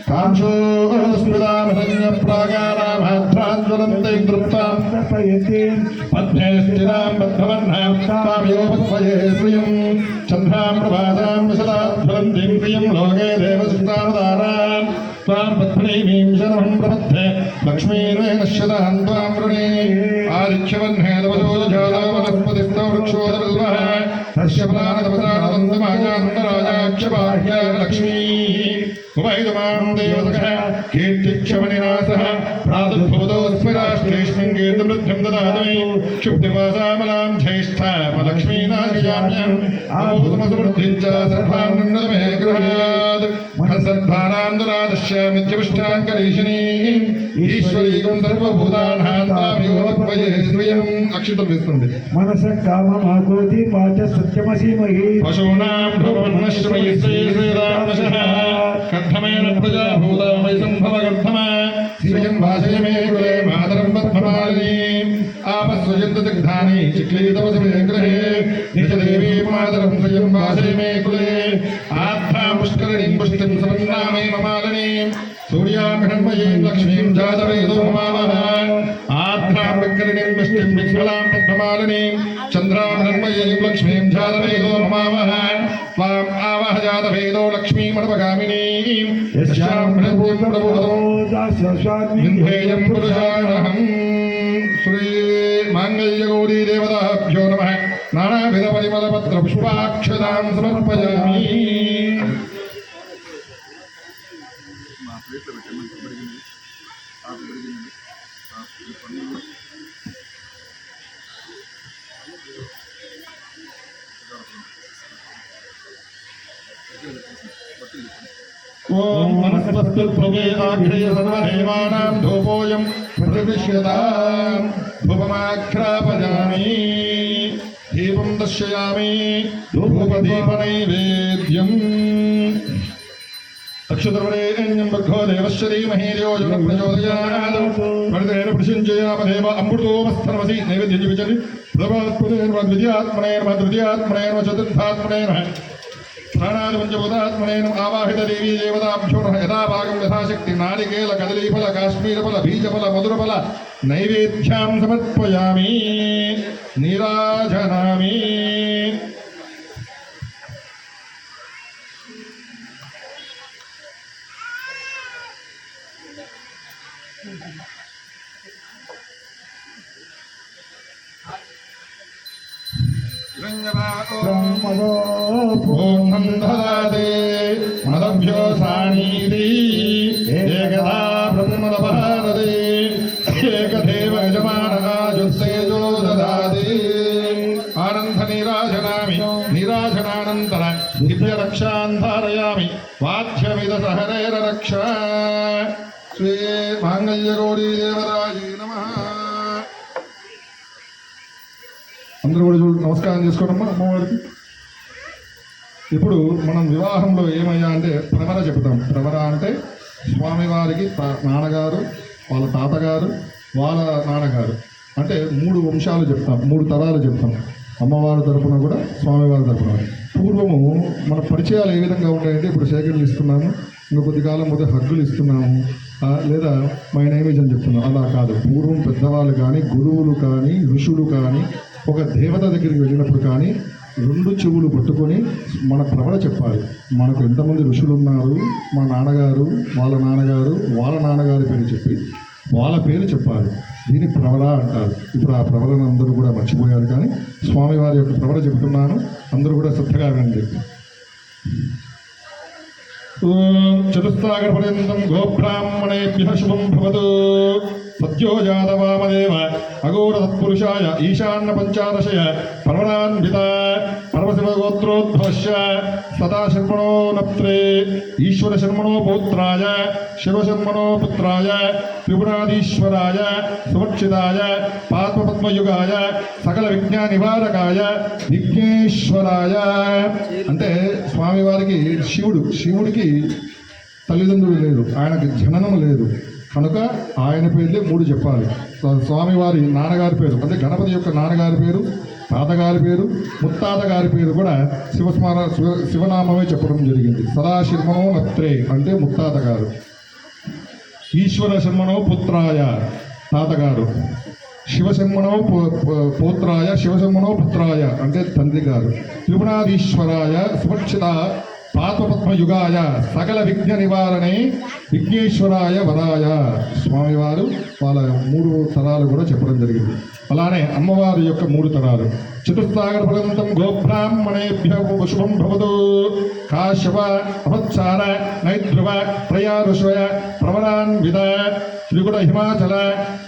కాంక్షోస్మిదామరణ్య ప్రాగారామాధ్రాజ్వలంతే తృప్తాం పద్మే స్థిరాం బద్ధవర్ణాం తామయోపత్మయే శ్రియం చంద్రాం ప్రభాసాం విశదాజ్వలంతిం ప్రియం లోకే దేవసుతావతారాం త్వాం పద్మనీమీం శరణం ప్రపద్ధే లక్ష్మీర్వే నశ్యతాం త్వాం వృణే ఆదిత్యవహ్నే తపసోజాలో వనస్పతిస్థో వృక్షోదవల్వః తస్య ప్రాణదవసానందమాజానందరాజాక్షబాహ్య లక్ష్మీ ఉభయదుమాం దేవసఖ కీర్తిక్షమనినాసః ప్రాదుర్భూతోऽస్మి రాష్ట్రేష్మిన్ కీర్తివృద్ధిం దదామి క్షుబ్ధిమాసామలాం జ్యేష్ఠామలక్ష్మీనాశయామ్యం అభూతమసమృద్ధిం చ సర్వాన్నున్నతమే గృహాద్ సర్వానాందురాదశ్యామిత్యపుష్టాంకరీషిణీ ఈశ్వరీకం సర్వభూతానాం తామియోపత్మయే శ్రియం అక్షితలు వేస్తుంది మనస కామమాకోతి వాచ సత్యమసీమహి పశూనాం భువనశ్రమయి శ్రీరామశః కర్ధమేన ప్రజాభూతామై సంభవగర్ధమ శ్రియం భాషయ మే కులే మాతరం పద్మమాలినీ ఆపస్వయంతగ్ధాని చిక్లీతవసమే గృహే నిజదేవీ మాతరం శ్రియం భాషయ మే కులే ఆత్మాం పుష్కరిణీం పుష్టిం సమన్నామే మమాలినీం సూర్యామిహన్మయీం లక్ష్మీం జాతవేదో మమావహ ఆత్మాం విక్రిణీం పుష్టిం విశ్వలాం పద్మమాలినీం చంద్రామిహన్మయీం లక్ష్మీం జాతవేదో మమావహ త్వాం ఆవహ జాతవేదో లక్ష్మీమనుపగామినీం యస్యాం బృహద్యం ప్రబోధో వింధ్యేయం పురుషాణహం శ్రీ మాంగళ్యగౌరీ దేవతాభ్యో నమః నానావిధ పరిమళపత్ర పుష్పాక్షతాం సమర్పయామి ఓం మనస్తు ప్రభే ఆఘ్రయ సర్వదేవానాం ధూపోయం ప్రతిష్యతాం ధూపమాఘ్రాపయామి దీపం దర్శయామి ధూపదీపనైవేద్యం అక్షతవరేణ్యం భగో దేవశ్చ ధీమహి ధియో యో నః ప్రచోదయాత్ వరదేన ప్రసించయామదేవ అమృతోమస్థనమసి నైవేద్యం చూపించండి ప్రథమాత్మనేన ద్వితీయాత్మనేన తృతీయాత్మనేన చతుర్థాత్మనేన ప్రాణాది పంచభూతాత్మనేన ఆవాహిత దేవీ దేవతాభ్యో నమః యథాభాగం యథాశక్తి నారికేల కదలీఫల కాశ్మీరఫల బీజఫల మధురఫల నైవేద్యాం సమర్పయామి నీరాజనామి ఓం నందదాదే మదభ్యో సాణీతి ఏకదా బ్రహ్మణభారతే ఏకదేవ యజమానరాజుత్తేజో దదాతి ఆనంద నీరాజనామి నీరాజనానంతర దివ్యరక్షాన్ ధారయామి వాద్యమిద సహరేర రక్ష శ్రీ మాంగళ్యగౌరీ దేవరాజీ నమః. అందరూ కూడా నమస్కారం చేసుకోవడమ్మా అమ్మవారికి. ఇప్పుడు మనం వివాహంలో ఏమయ్యా అంటే ప్రవర చెబుతాం. ప్రవర అంటే స్వామివారికి నాన్నగారు, వాళ్ళ తాతగారు, వాళ్ళ నాన్నగారు అంటే 3 వంశాలు చెప్తాం, 3 తరాలు చెప్తాం. అమ్మవారి తరపున కూడా స్వామివారి తరపున. పూర్వము మన పరిచయాలు ఏ విధంగా ఉంటాయంటే ఇప్పుడు సేకరణలు ఇస్తున్నాము, ఇంకా కొద్ది కాలం పోతే హగ్గులు ఇస్తున్నాము, లేదా మై నైవేద్యం చెప్తున్నాం. అలా కాదు. పూర్వం పెద్దవాళ్ళు కానీ, గురువులు కానీ, ఋషులు కానీ ఒక దేవత దగ్గరికి వెళ్ళినప్పుడు కానీ 2 చెవులు పట్టుకొని మన ప్రవర చెప్పాలి. మనకు ఎంతమంది ఋషులు ఉన్నారు, మా నాన్నగారు, వాళ్ళ నాన్నగారు, వాళ్ళ నాన్నగారి పేరు చెప్పి వాళ్ళ పేరు చెప్పాలి. దీన్ని ప్రవర అంటారు. ఇప్పుడు ఆ ప్రవరను అందరూ కూడా మర్చిపోయారు, కానీ స్వామివారి యొక్క ప్రవర చెబుతున్నాను, అందరూ కూడా శ్రద్ధగా వినండి. చతుస్సాగర పర్యంతం గోబ్రాహ్మణేభ్యః శుభం భవతు. సద్యో జాతవామదేవ అఘోర తత్పురుషాయ ఈశాన్య పంచాదశయ పర్వణాన్విత పరమశివగోత్రోద్భవస్య సదా శర్మణో నప్త్రే ఈశ్వర శర్మణో పౌత్రాయ శివశర్మణో పుత్రాయ త్రిపురాధీశ్వరాయ సురక్షితాయ పాత్మపద్మయుగాయ సకల విజ్ఞాన నివారకాయ విఘ్నేశ్వరాయ. అంటే స్వామివారికి శివుడికి తల్లిదండ్రులు లేదు, ఆయనకి జననం లేదు. కనుక ఆయన పేర్లే 3 చెప్పాలి. స్వామివారి నాన్నగారి పేరు అంటే గణపతి యొక్క నాన్నగారి పేరు, తాతగారి పేరు, ముత్తాత గారి పేరు కూడా శివనామమే చెప్పడం జరిగింది. సదాశిర్మణో నత్రే అంటే ముత్తాత గారు, ఈశ్వర శర్మణో పుత్రాయ తాతగారు, శివశర్మణో పౌత్రాయ శివశర్మణో పుత్రాయ అంటే తండ్రి గారు, త్రిపుణాధీశ్వరాయ సుభక్షిత పాత్మపద్మయుగాయ సకల విఘ్న నివారణే విఘ్నేశ్వరాయ వరాయ స్వామివారు వాళ్ళ 3 తరాలు కూడా చెప్పడం జరిగింది. అలానే అమ్మవారి యొక్క 3 తరాలు చతుస్సాగర పర్యంతం గోబ్రాహ్మణేభ్య శుభం భవతు కాశ్యప అపత్సార నైద్రువ త్రయారుషయ ప్రవరాన్విద త్రిగుణ హిమాచల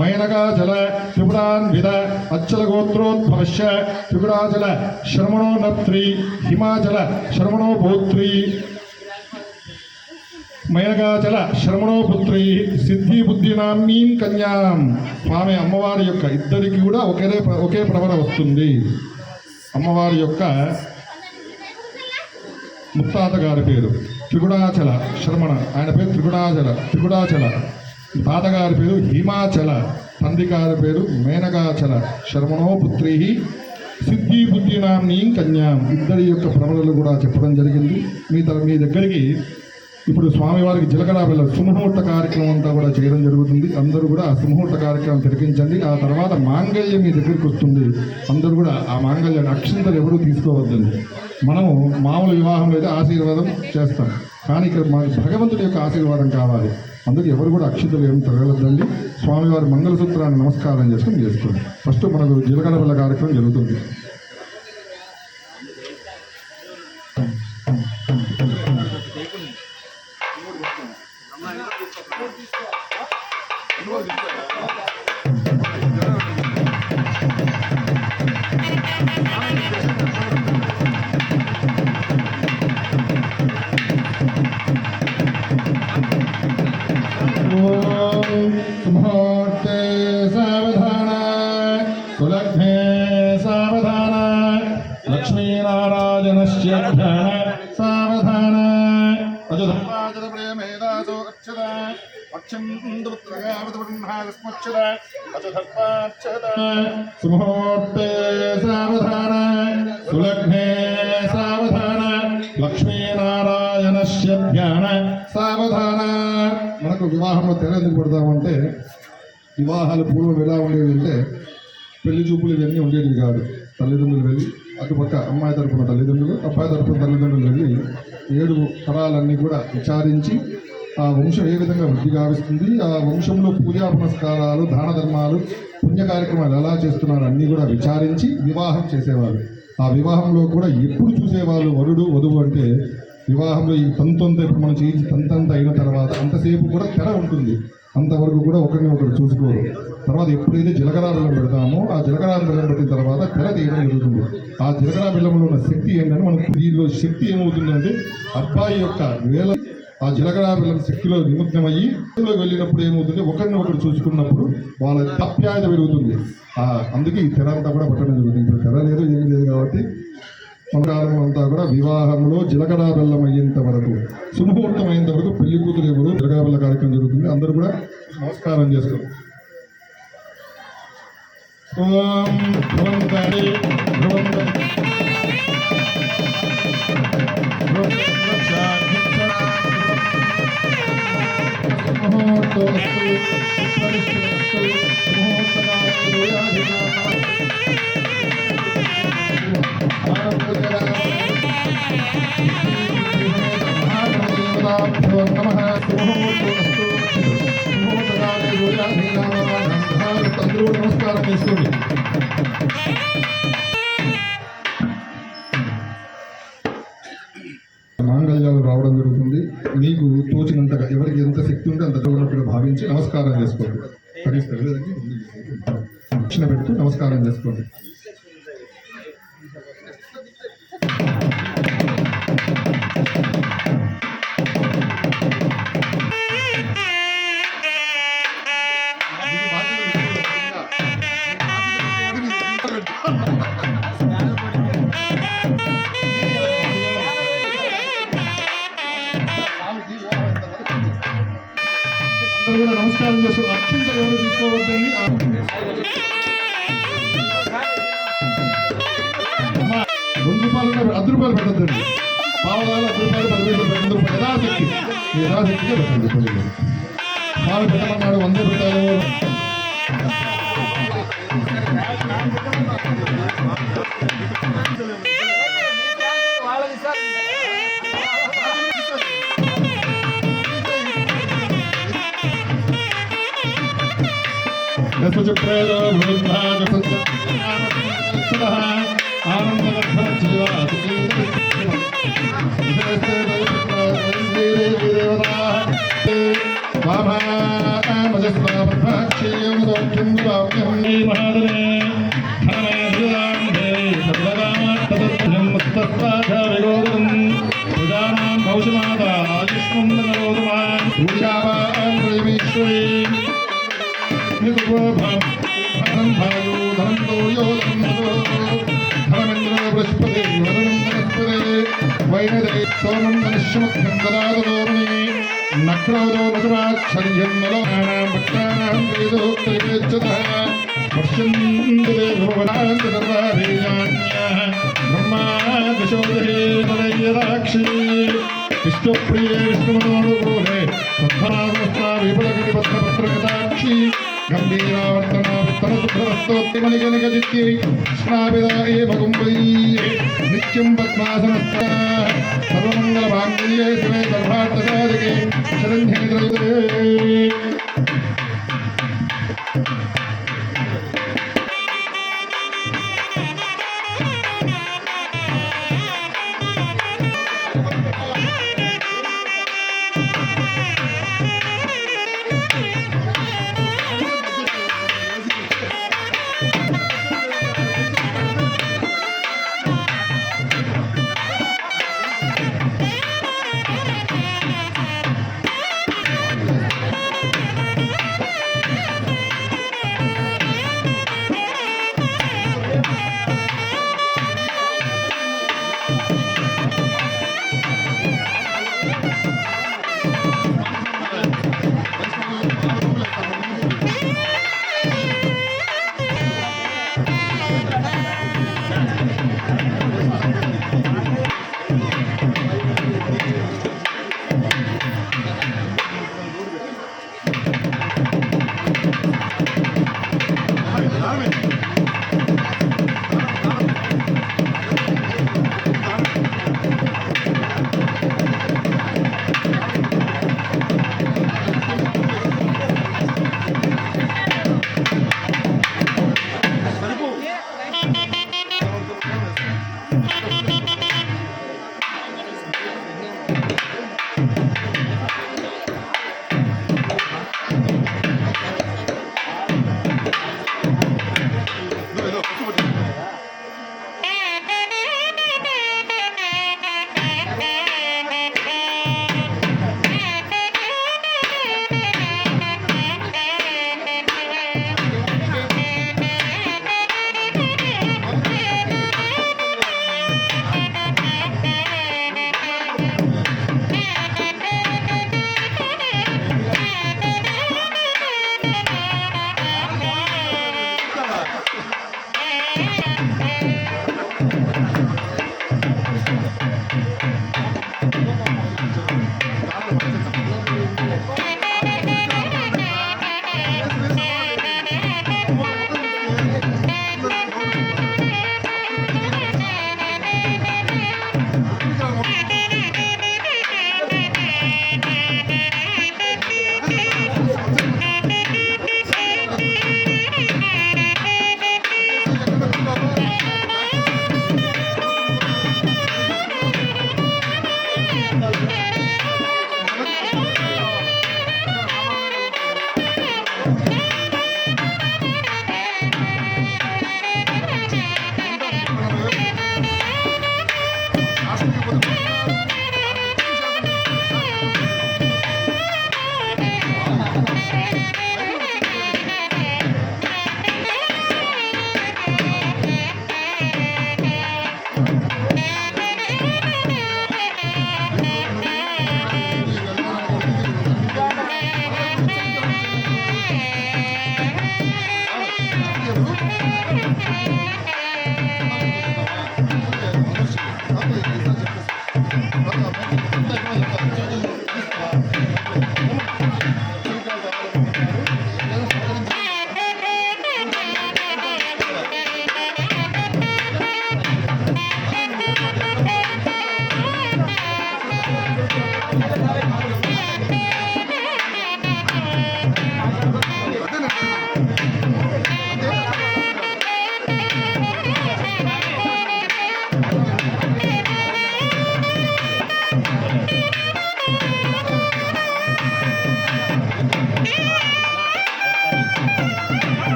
మైనగాచల త్రిపురాన్విద అచ్చల గోత్రోద్భవశ్య త్రిపురాచల శర్మణో నత్రి హిమాచల శర్మణో పౌత్రి మైనగాచల శర్మణో పుత్రి సిద్ధి బుద్ధి నామ్నీం కన్యాం. స్వామి అమ్మవారి యొక్క ఇద్దరికి కూడా ఒకే ప్రవర వస్తుంది. అమ్మవారి యొక్క ముత్తాత గారి పేరు త్రిగుణాచల శర్మణ, ఆయన పేరు త్రిగుణాచల. తాతగారి పేరు హిమాచల, తండ్రి గారి పేరు మేనగాచల శర్మణో పుత్రి సిద్ధి బుద్ధి నామ్నీం కన్యాం. ఇద్దరి యొక్క ప్రవరలు కూడా చెప్పడం జరిగింది. మీ దగ్గరికి ఇప్పుడు స్వామివారికి జీలకర్ర బెల్లం సుముహూర్త కార్యక్రమం అంతా కూడా చేయడం జరుగుతుంది. అందరూ కూడా ఆ సుముహూర్త కార్యక్రమం తిరిగించండి. ఆ తర్వాత మాంగళ్యం మీ దగ్గరికి వస్తుంది. అందరూ కూడా ఆ మాంగళ్యాన్ని అక్షింతలు ఎవరూ తీసుకోవద్దండి. మనము మామూలు వివాహంలో అయితే ఆశీర్వాదం చేస్తాం, కానీ ఇక్కడ భగవంతుడి యొక్క ఆశీర్వాదం కావాలి. అందుకే ఎవరు కూడా అక్షింతలు ఏమి తగలద్దండి. స్వామివారి మంగళసూత్రాన్ని నమస్కారం చేసుకోండి. ఫస్ట్ మనకు జీలకర్ర బెల్ల కార్యక్రమం జరుగుతుంది. मुहूर्ते सावधान सुलग्ने सावधान लक्ष्मीनारायणस्य ध्यान सावधान अजधर्माजलप्रेमेदासो अक्षत अक्षन्तपुत्रगावतवन्हालस्मक्षत अजधर्माक्षत सुमुहूर्ते सावधान सुलग्ने सावधान లక్ష్మీనారాయణస్య ధ్యాన సావధాన. మనకు వివాహంలో తెర ఎందుకు పెడతామంటే, వివాహాలు పూర్వం ఎలా ఉండేవి అంటే పెళ్లి చూపులు ఇవన్నీ ఉండేవి కాదు. తల్లిదండ్రులు వెళ్ళి అటుపక్క అమ్మాయి తరపున తల్లిదండ్రులు, అబ్బాయి తరపున తల్లిదండ్రులు వెళ్ళి 7 తరాలన్నీ కూడా విచారించి ఆ వంశం ఏ విధంగా వృద్ధి గావిస్తుంది, ఆ వంశంలో పూజా పునస్కారాలు, దాన ధర్మాలు, పుణ్య కార్యక్రమాలు ఎలా చేస్తున్నారు అన్నీ కూడా విచారించి వివాహం చేసేవారు. ఆ వివాహంలో కూడా ఎప్పుడు చూసేవాళ్ళు వరుడు వధువు అంటే, వివాహంలో ఈ తంతంతా ఇప్పుడు మనం చేయించి తంతంత అయిన తర్వాత అంతసేపు కూడా తెర ఉంటుంది. అంతవరకు కూడా ఒకరిని ఒకరు చూసుకోరు. తర్వాత ఎప్పుడైతే జీలకర్ర బెల్లం పెడతామో ఆ జీలకర్ర బెల్లం పెట్టిన తర్వాత తెర తీయడం జరుగుతుంది. ఆ జీలకర్ర బెల్లంలో ఉన్న శక్తి ఏంటంటే, మనకు దీనిలో శక్తి ఏమవుతుందంటే, అబ్బాయి యొక్క వేల ఆ జీలకర్ర బెల్లం శక్తిలో నిమగ్నమయ్యి వెళ్ళినప్పుడు ఏమవుతుంది, ఒకరిని ఒకరు చూసుకున్నప్పుడు వాళ్ళ తప్యాయత పెరుగుతుంది. అందుకే ఈ తెర అంతా కూడా పట్టడం జరుగుతుంది. ఇప్పుడు తెర లేదు, ఏమీ లేదు కాబట్టి మన కాలం అంతా కూడా వివాహంలో జీలకర్ర బెల్లం అయ్యేంత వరకు, సుముహూర్తం అయ్యేంత వరకు పెళ్లి కూతురు ఎవరు జీలకర్ర బెల్ల కార్యక్రమం జరుగుతుంది. అందరూ కూడా నమస్కారం చేసుకోండి. నమస్కారం చేసుకోండి. మాంగళ్యాలు రావడం జరుగుతుంది. మీకు తోచినంతగా ఎవరికి ఎంత శక్తి ఉంటే అంత ఉన్నట్టుగా భావించి నమస్కారం చేసుకోండి. దక్షిణ పెడుతూ నమస్కారం చేసుకోండి. నమస్కారం చేస్తారు. అత్యంత ఎవరు తీసుకోవద్దండి. అమ్మా, ₹2 ₹10 పెట్టద్దండి. పావలాలు ₹10 10 పైసలు పెట్టండి. యథాశక్తిగా పెట్టండి. పాలు పెట్టమన్నాడు 100 పెట్టాలి. విష్ణుప్రియ విష్ణుమనోనుకూలే విపులగిరిపత్రపత్రకటాక్షి గంభీరావర్తన విత్తన శుభ్రవస్తోత్తిమణిగణిగజిత్తి కృష్ణాభిదాయే భగుంబై నిత్యం పద్మాసనస్థ సర్వమంగళ మాంగళ్యే శివే సర్వార్థ సాధకే శరణ్యే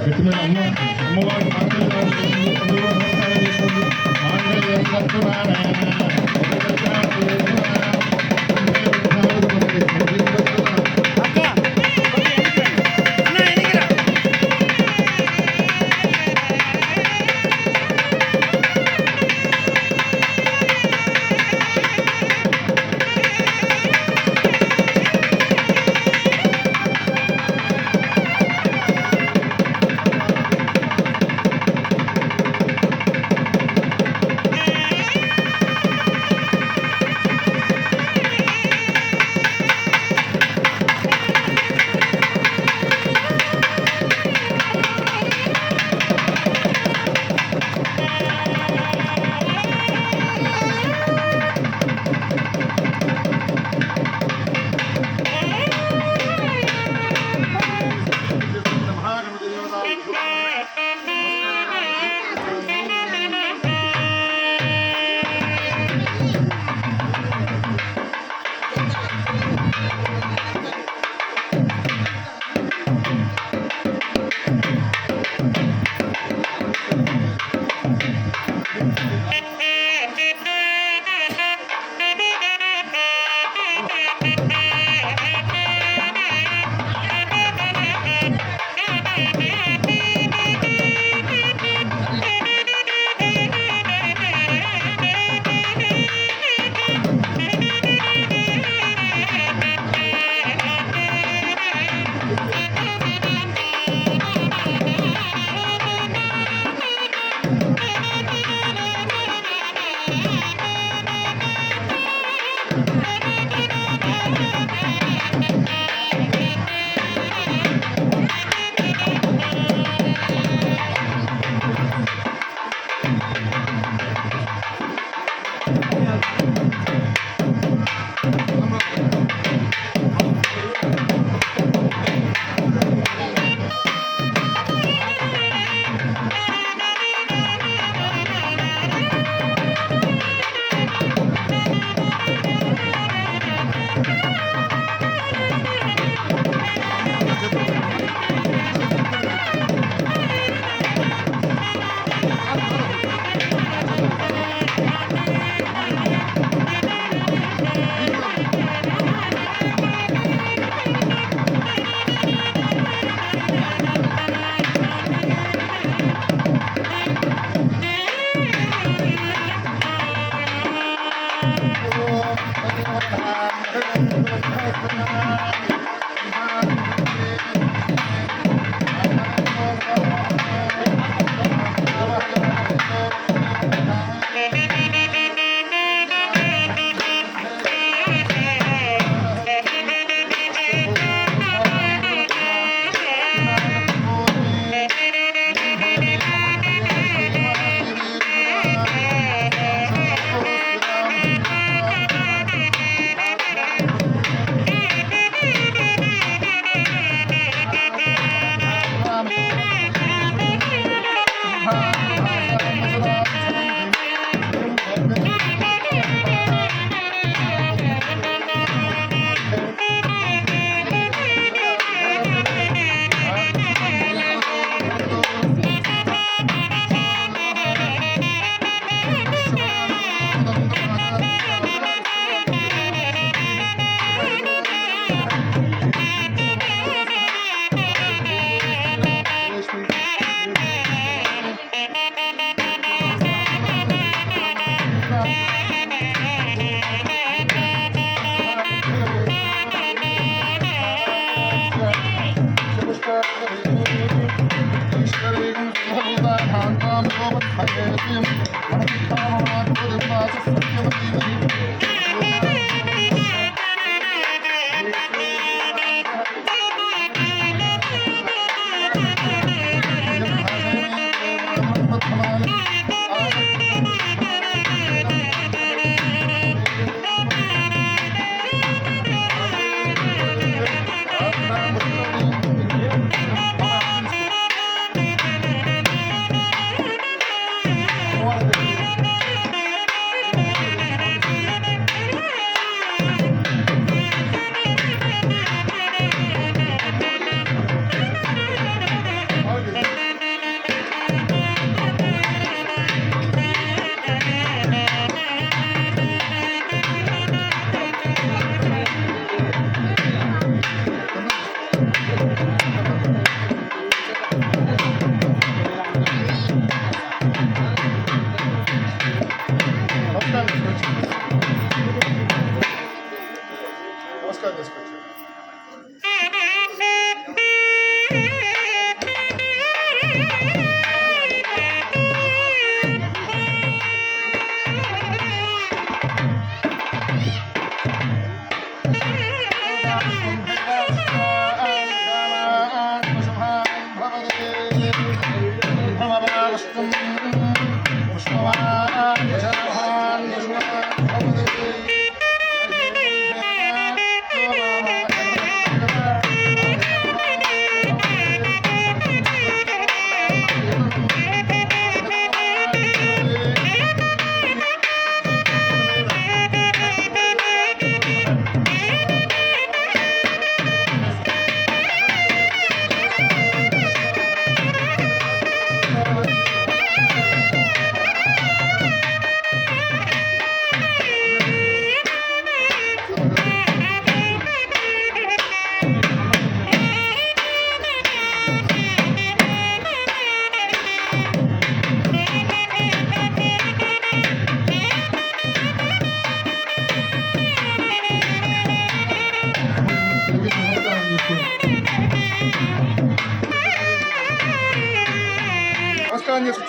గట్టిమైన అమ్మవారి నమస్కారం చేసుకోండి. ఆంగ్లేయం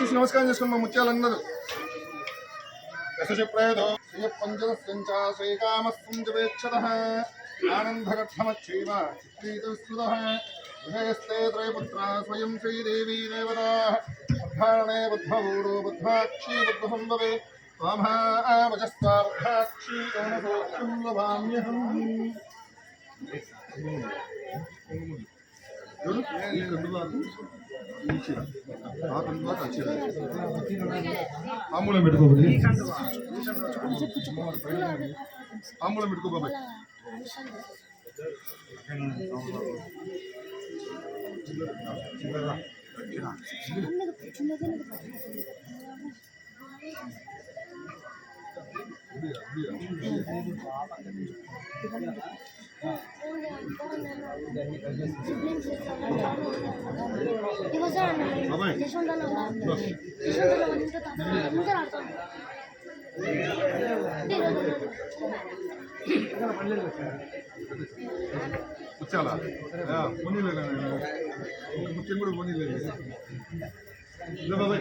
నమస్కారం చేసుకుని మా ముత్యాలన్నారు యశప్రయదో శ్రీపంచదస్యంచ శ్రీకామస్సుంజవేక్షతః ఆనందగర్థమచ్చైవ చిత్రీతవిస్తృతః గృహేస్తే త్రయపుత్రా స్వయం శ్రీదేవీ దేవతాః ఉద్ధారణే బుద్ధవూడో బుద్ధ్వాక్షీ బుద్ధసంభవే స్వామావచస్వాక్షీ ఓనసోక్షం లభామ్యహం. తాంబూలం పెట్టుకోబోయి తాంబూలం పెట్టుకో బాబాయ్. ముత్యాల పోనీలేదు ముత్యం కూడా పోనీలేదు బాబాయ్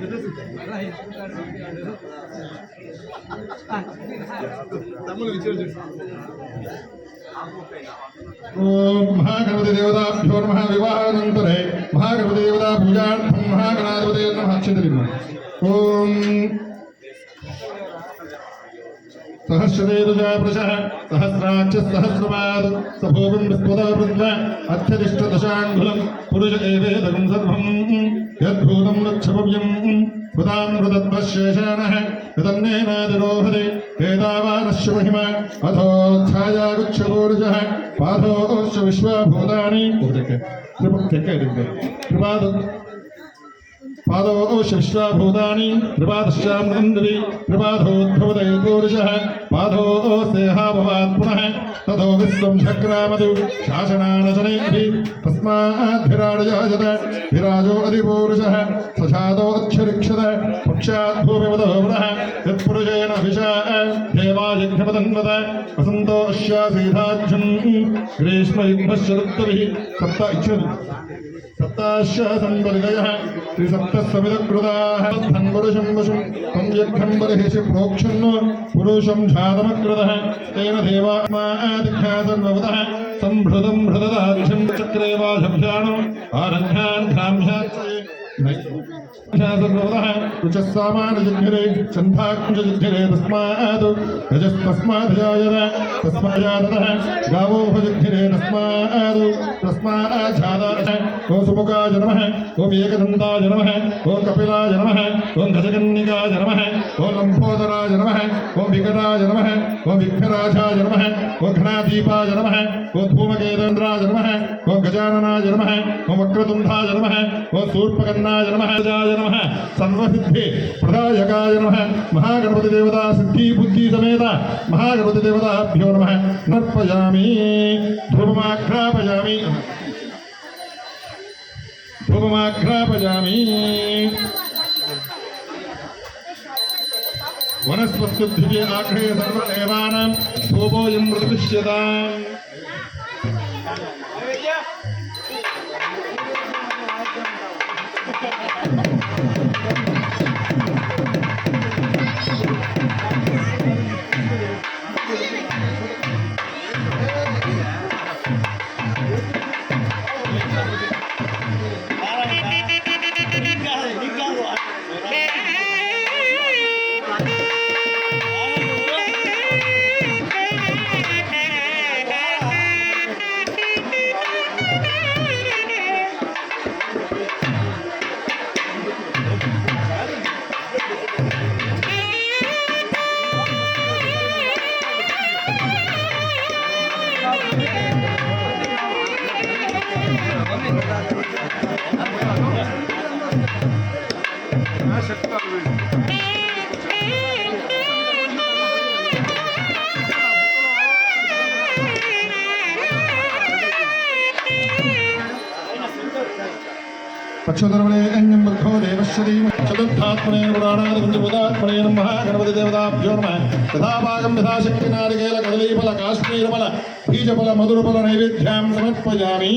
తమ్ముడు విచారం ఓం మహాగణపతి దేవతాభ్యో నమః. వివాహానంతరే మహాగణపతి దేవతా పూజార్థం మహాగణాధిపతే నమః. అక్షతలింగ ఓం సహస్రవేదుజా పురుషః సహస్రాక్ష సహస్రపాద్ సభోగం విస్వదా వృద్ధ అత్యధిష్ఠదశాంగులం పురుష ఏవేదకం సర్వం యద్భూతం లక్షభవ్యం హృదాం హృదద్వశేషానః యదన్నేనాదిరోహదే వేదావానశ్య మహిమ అథోఛాయాగుచ్చపూరుషః పాదోశ్చ విశ్వభూతాని కృపాదు పాదోశ్చ విశ్వభూతాని కృపాదశ్చామృతంద్రి కృపాధోద్భవదయోర్షః పాదోసేహాభవాత్ పునః తదో విశ్వం చక్రామదు శాసనానశనైః తస్మాద్భిరాజయాజత విరాజో అధిపూరుషః సఛాదోచ్చరిక్షత పక్షాత్ భూమివదో పునః యత్పురుషేణ విశా దేవాయజ్ఞపదన్వత వసంతో అశ్యాసీధాజ్యం గ్రీష్మయుగ్మశ్చ ఋతుభిః సప్త ఇచ్ఛతు सप्ताश्च संवरिदयः त्रिसप्तस्समिदकृताः धन्वरुषं वशं त्वं यज्ञं बर्हिषि प्रोक्षन् पुरुषं झातमकृतः तेन देवात्मादिख्यातन्वतः सम्भृतं हृददाध्यं चक्रे वाशभ्याणो आरघ्यान् घ्राम्यात्सये रुचस्सामानजिघ्रे छन्दाक्षजिघ्रे तस्मात् रजस्तस्मादजायत तस्माजातः गावोपजिघ्रे तस्मात् ॐ सुमुखाय नमः ॐ एकदन्ताय नमः ॐ कपिलाय नमः ॐ गजकन्निकाय नमः ॐ लम्बोदराय नमः ॐ विकटाय नमः ॐ विघ्नराजाय नमः ॐ घनादीपाय नमः ॐ धूमकेतन्द्राय नमः ॐ गजाननाय नमः ॐ वक्रतुण्डाय नमः ॐ शूर्पकर्णाय नमः नमः सर्वसिद्धि प्रदायकाय नमः महागणपति देवता सिद्धि बुद्धि समेत महागणपति देवताभ्यो नमः नर्पयामि धूपमाघ्रापयामि वनस्पत्युद्धिके आग्रहे सर्वदेवानां धूपोऽयं प्रतिष्ठ्यताम् पक्षोदरवणे अन्यं मर्घो देवश्री चतुर्थात्मने पुराणादिपुरात्मने महागणपति देवताभ्यो नमः यथाभागं यथाशक्ति नारिकेल कदलीफल काश्मीरफल बीजफल मधुरफल नैवेद्यां समर्पयामि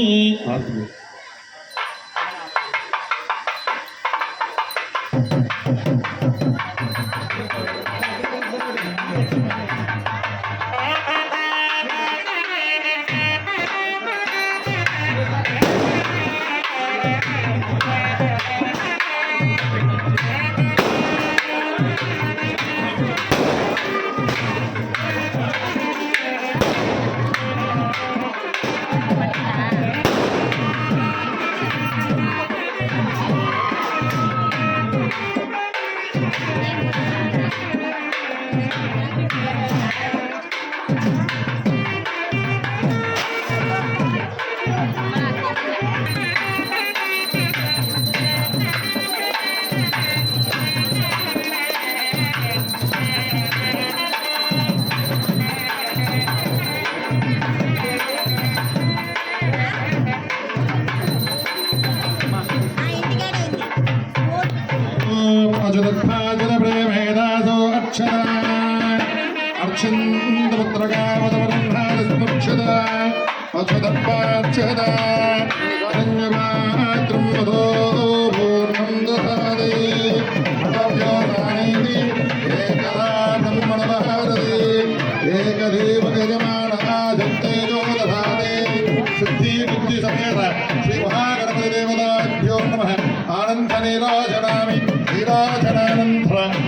सिद्धि बुद्धि समेत श्री महागणपति देवताभ्यो नमः आनंद नीराजनामि नीराजनानंतर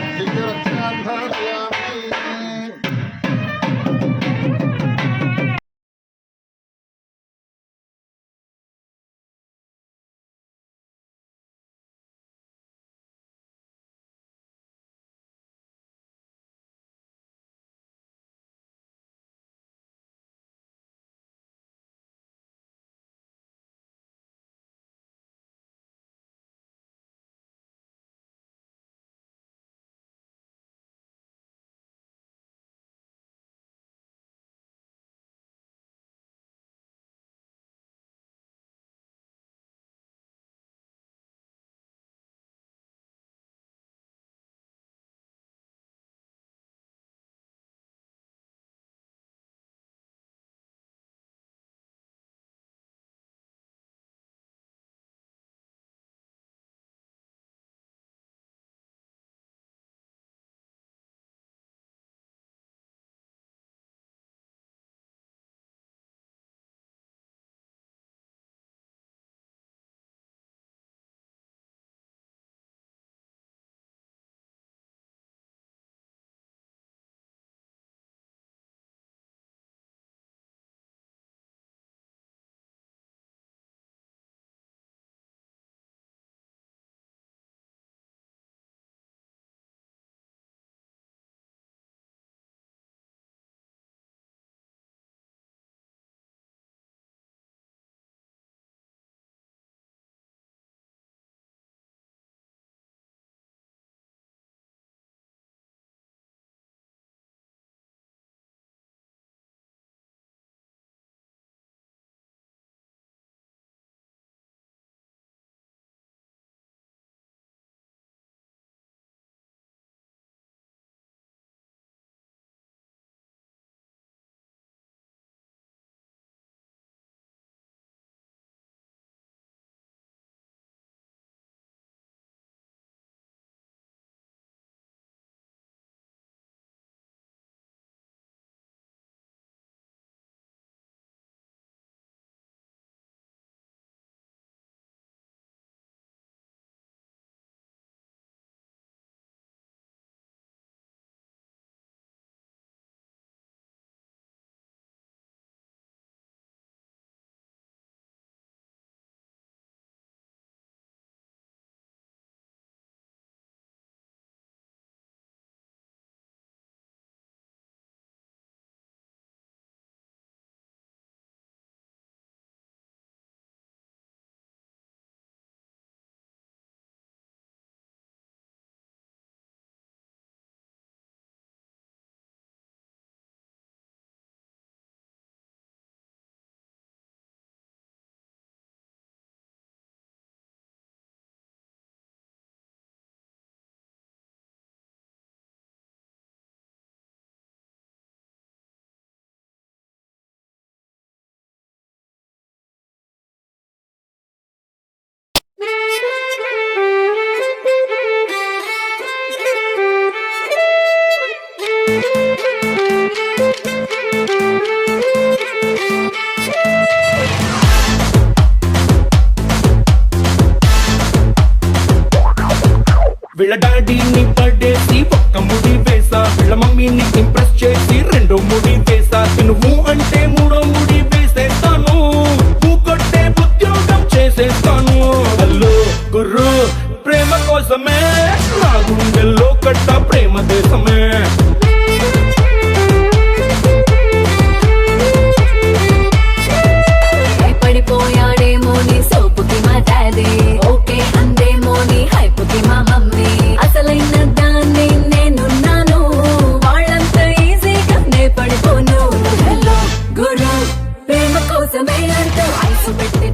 వీళ్ళ డాడీని పడేసి ఒక్క ముడి వేసా, వీళ్ళ మమ్మీని ఇంప్రెస్ చేసి రెండో ముడి వేసా. నువ్వు అంటే మూడో ముడి వేసేస్తాను, నువ్వు కొట్టే ఉద్యోగం చేసేస్తాను. హలో గుర్రు ప్రేమ కోసమే నా గుండెల్లో కట్ట ప్రేమ దేశమే. పడిపోయాడేమో నీ సోపుకి మా డాడీ, ఓకే అందేమో నీ హైపుకి మా మమ్మీ. అసలైన దాన్ని నేనున్నాను, వాళ్ళంత ఈజీగా నే పడిపోను. హలో గురు ప్రేమ కోసమే అంటూ ఐసు పెట్టి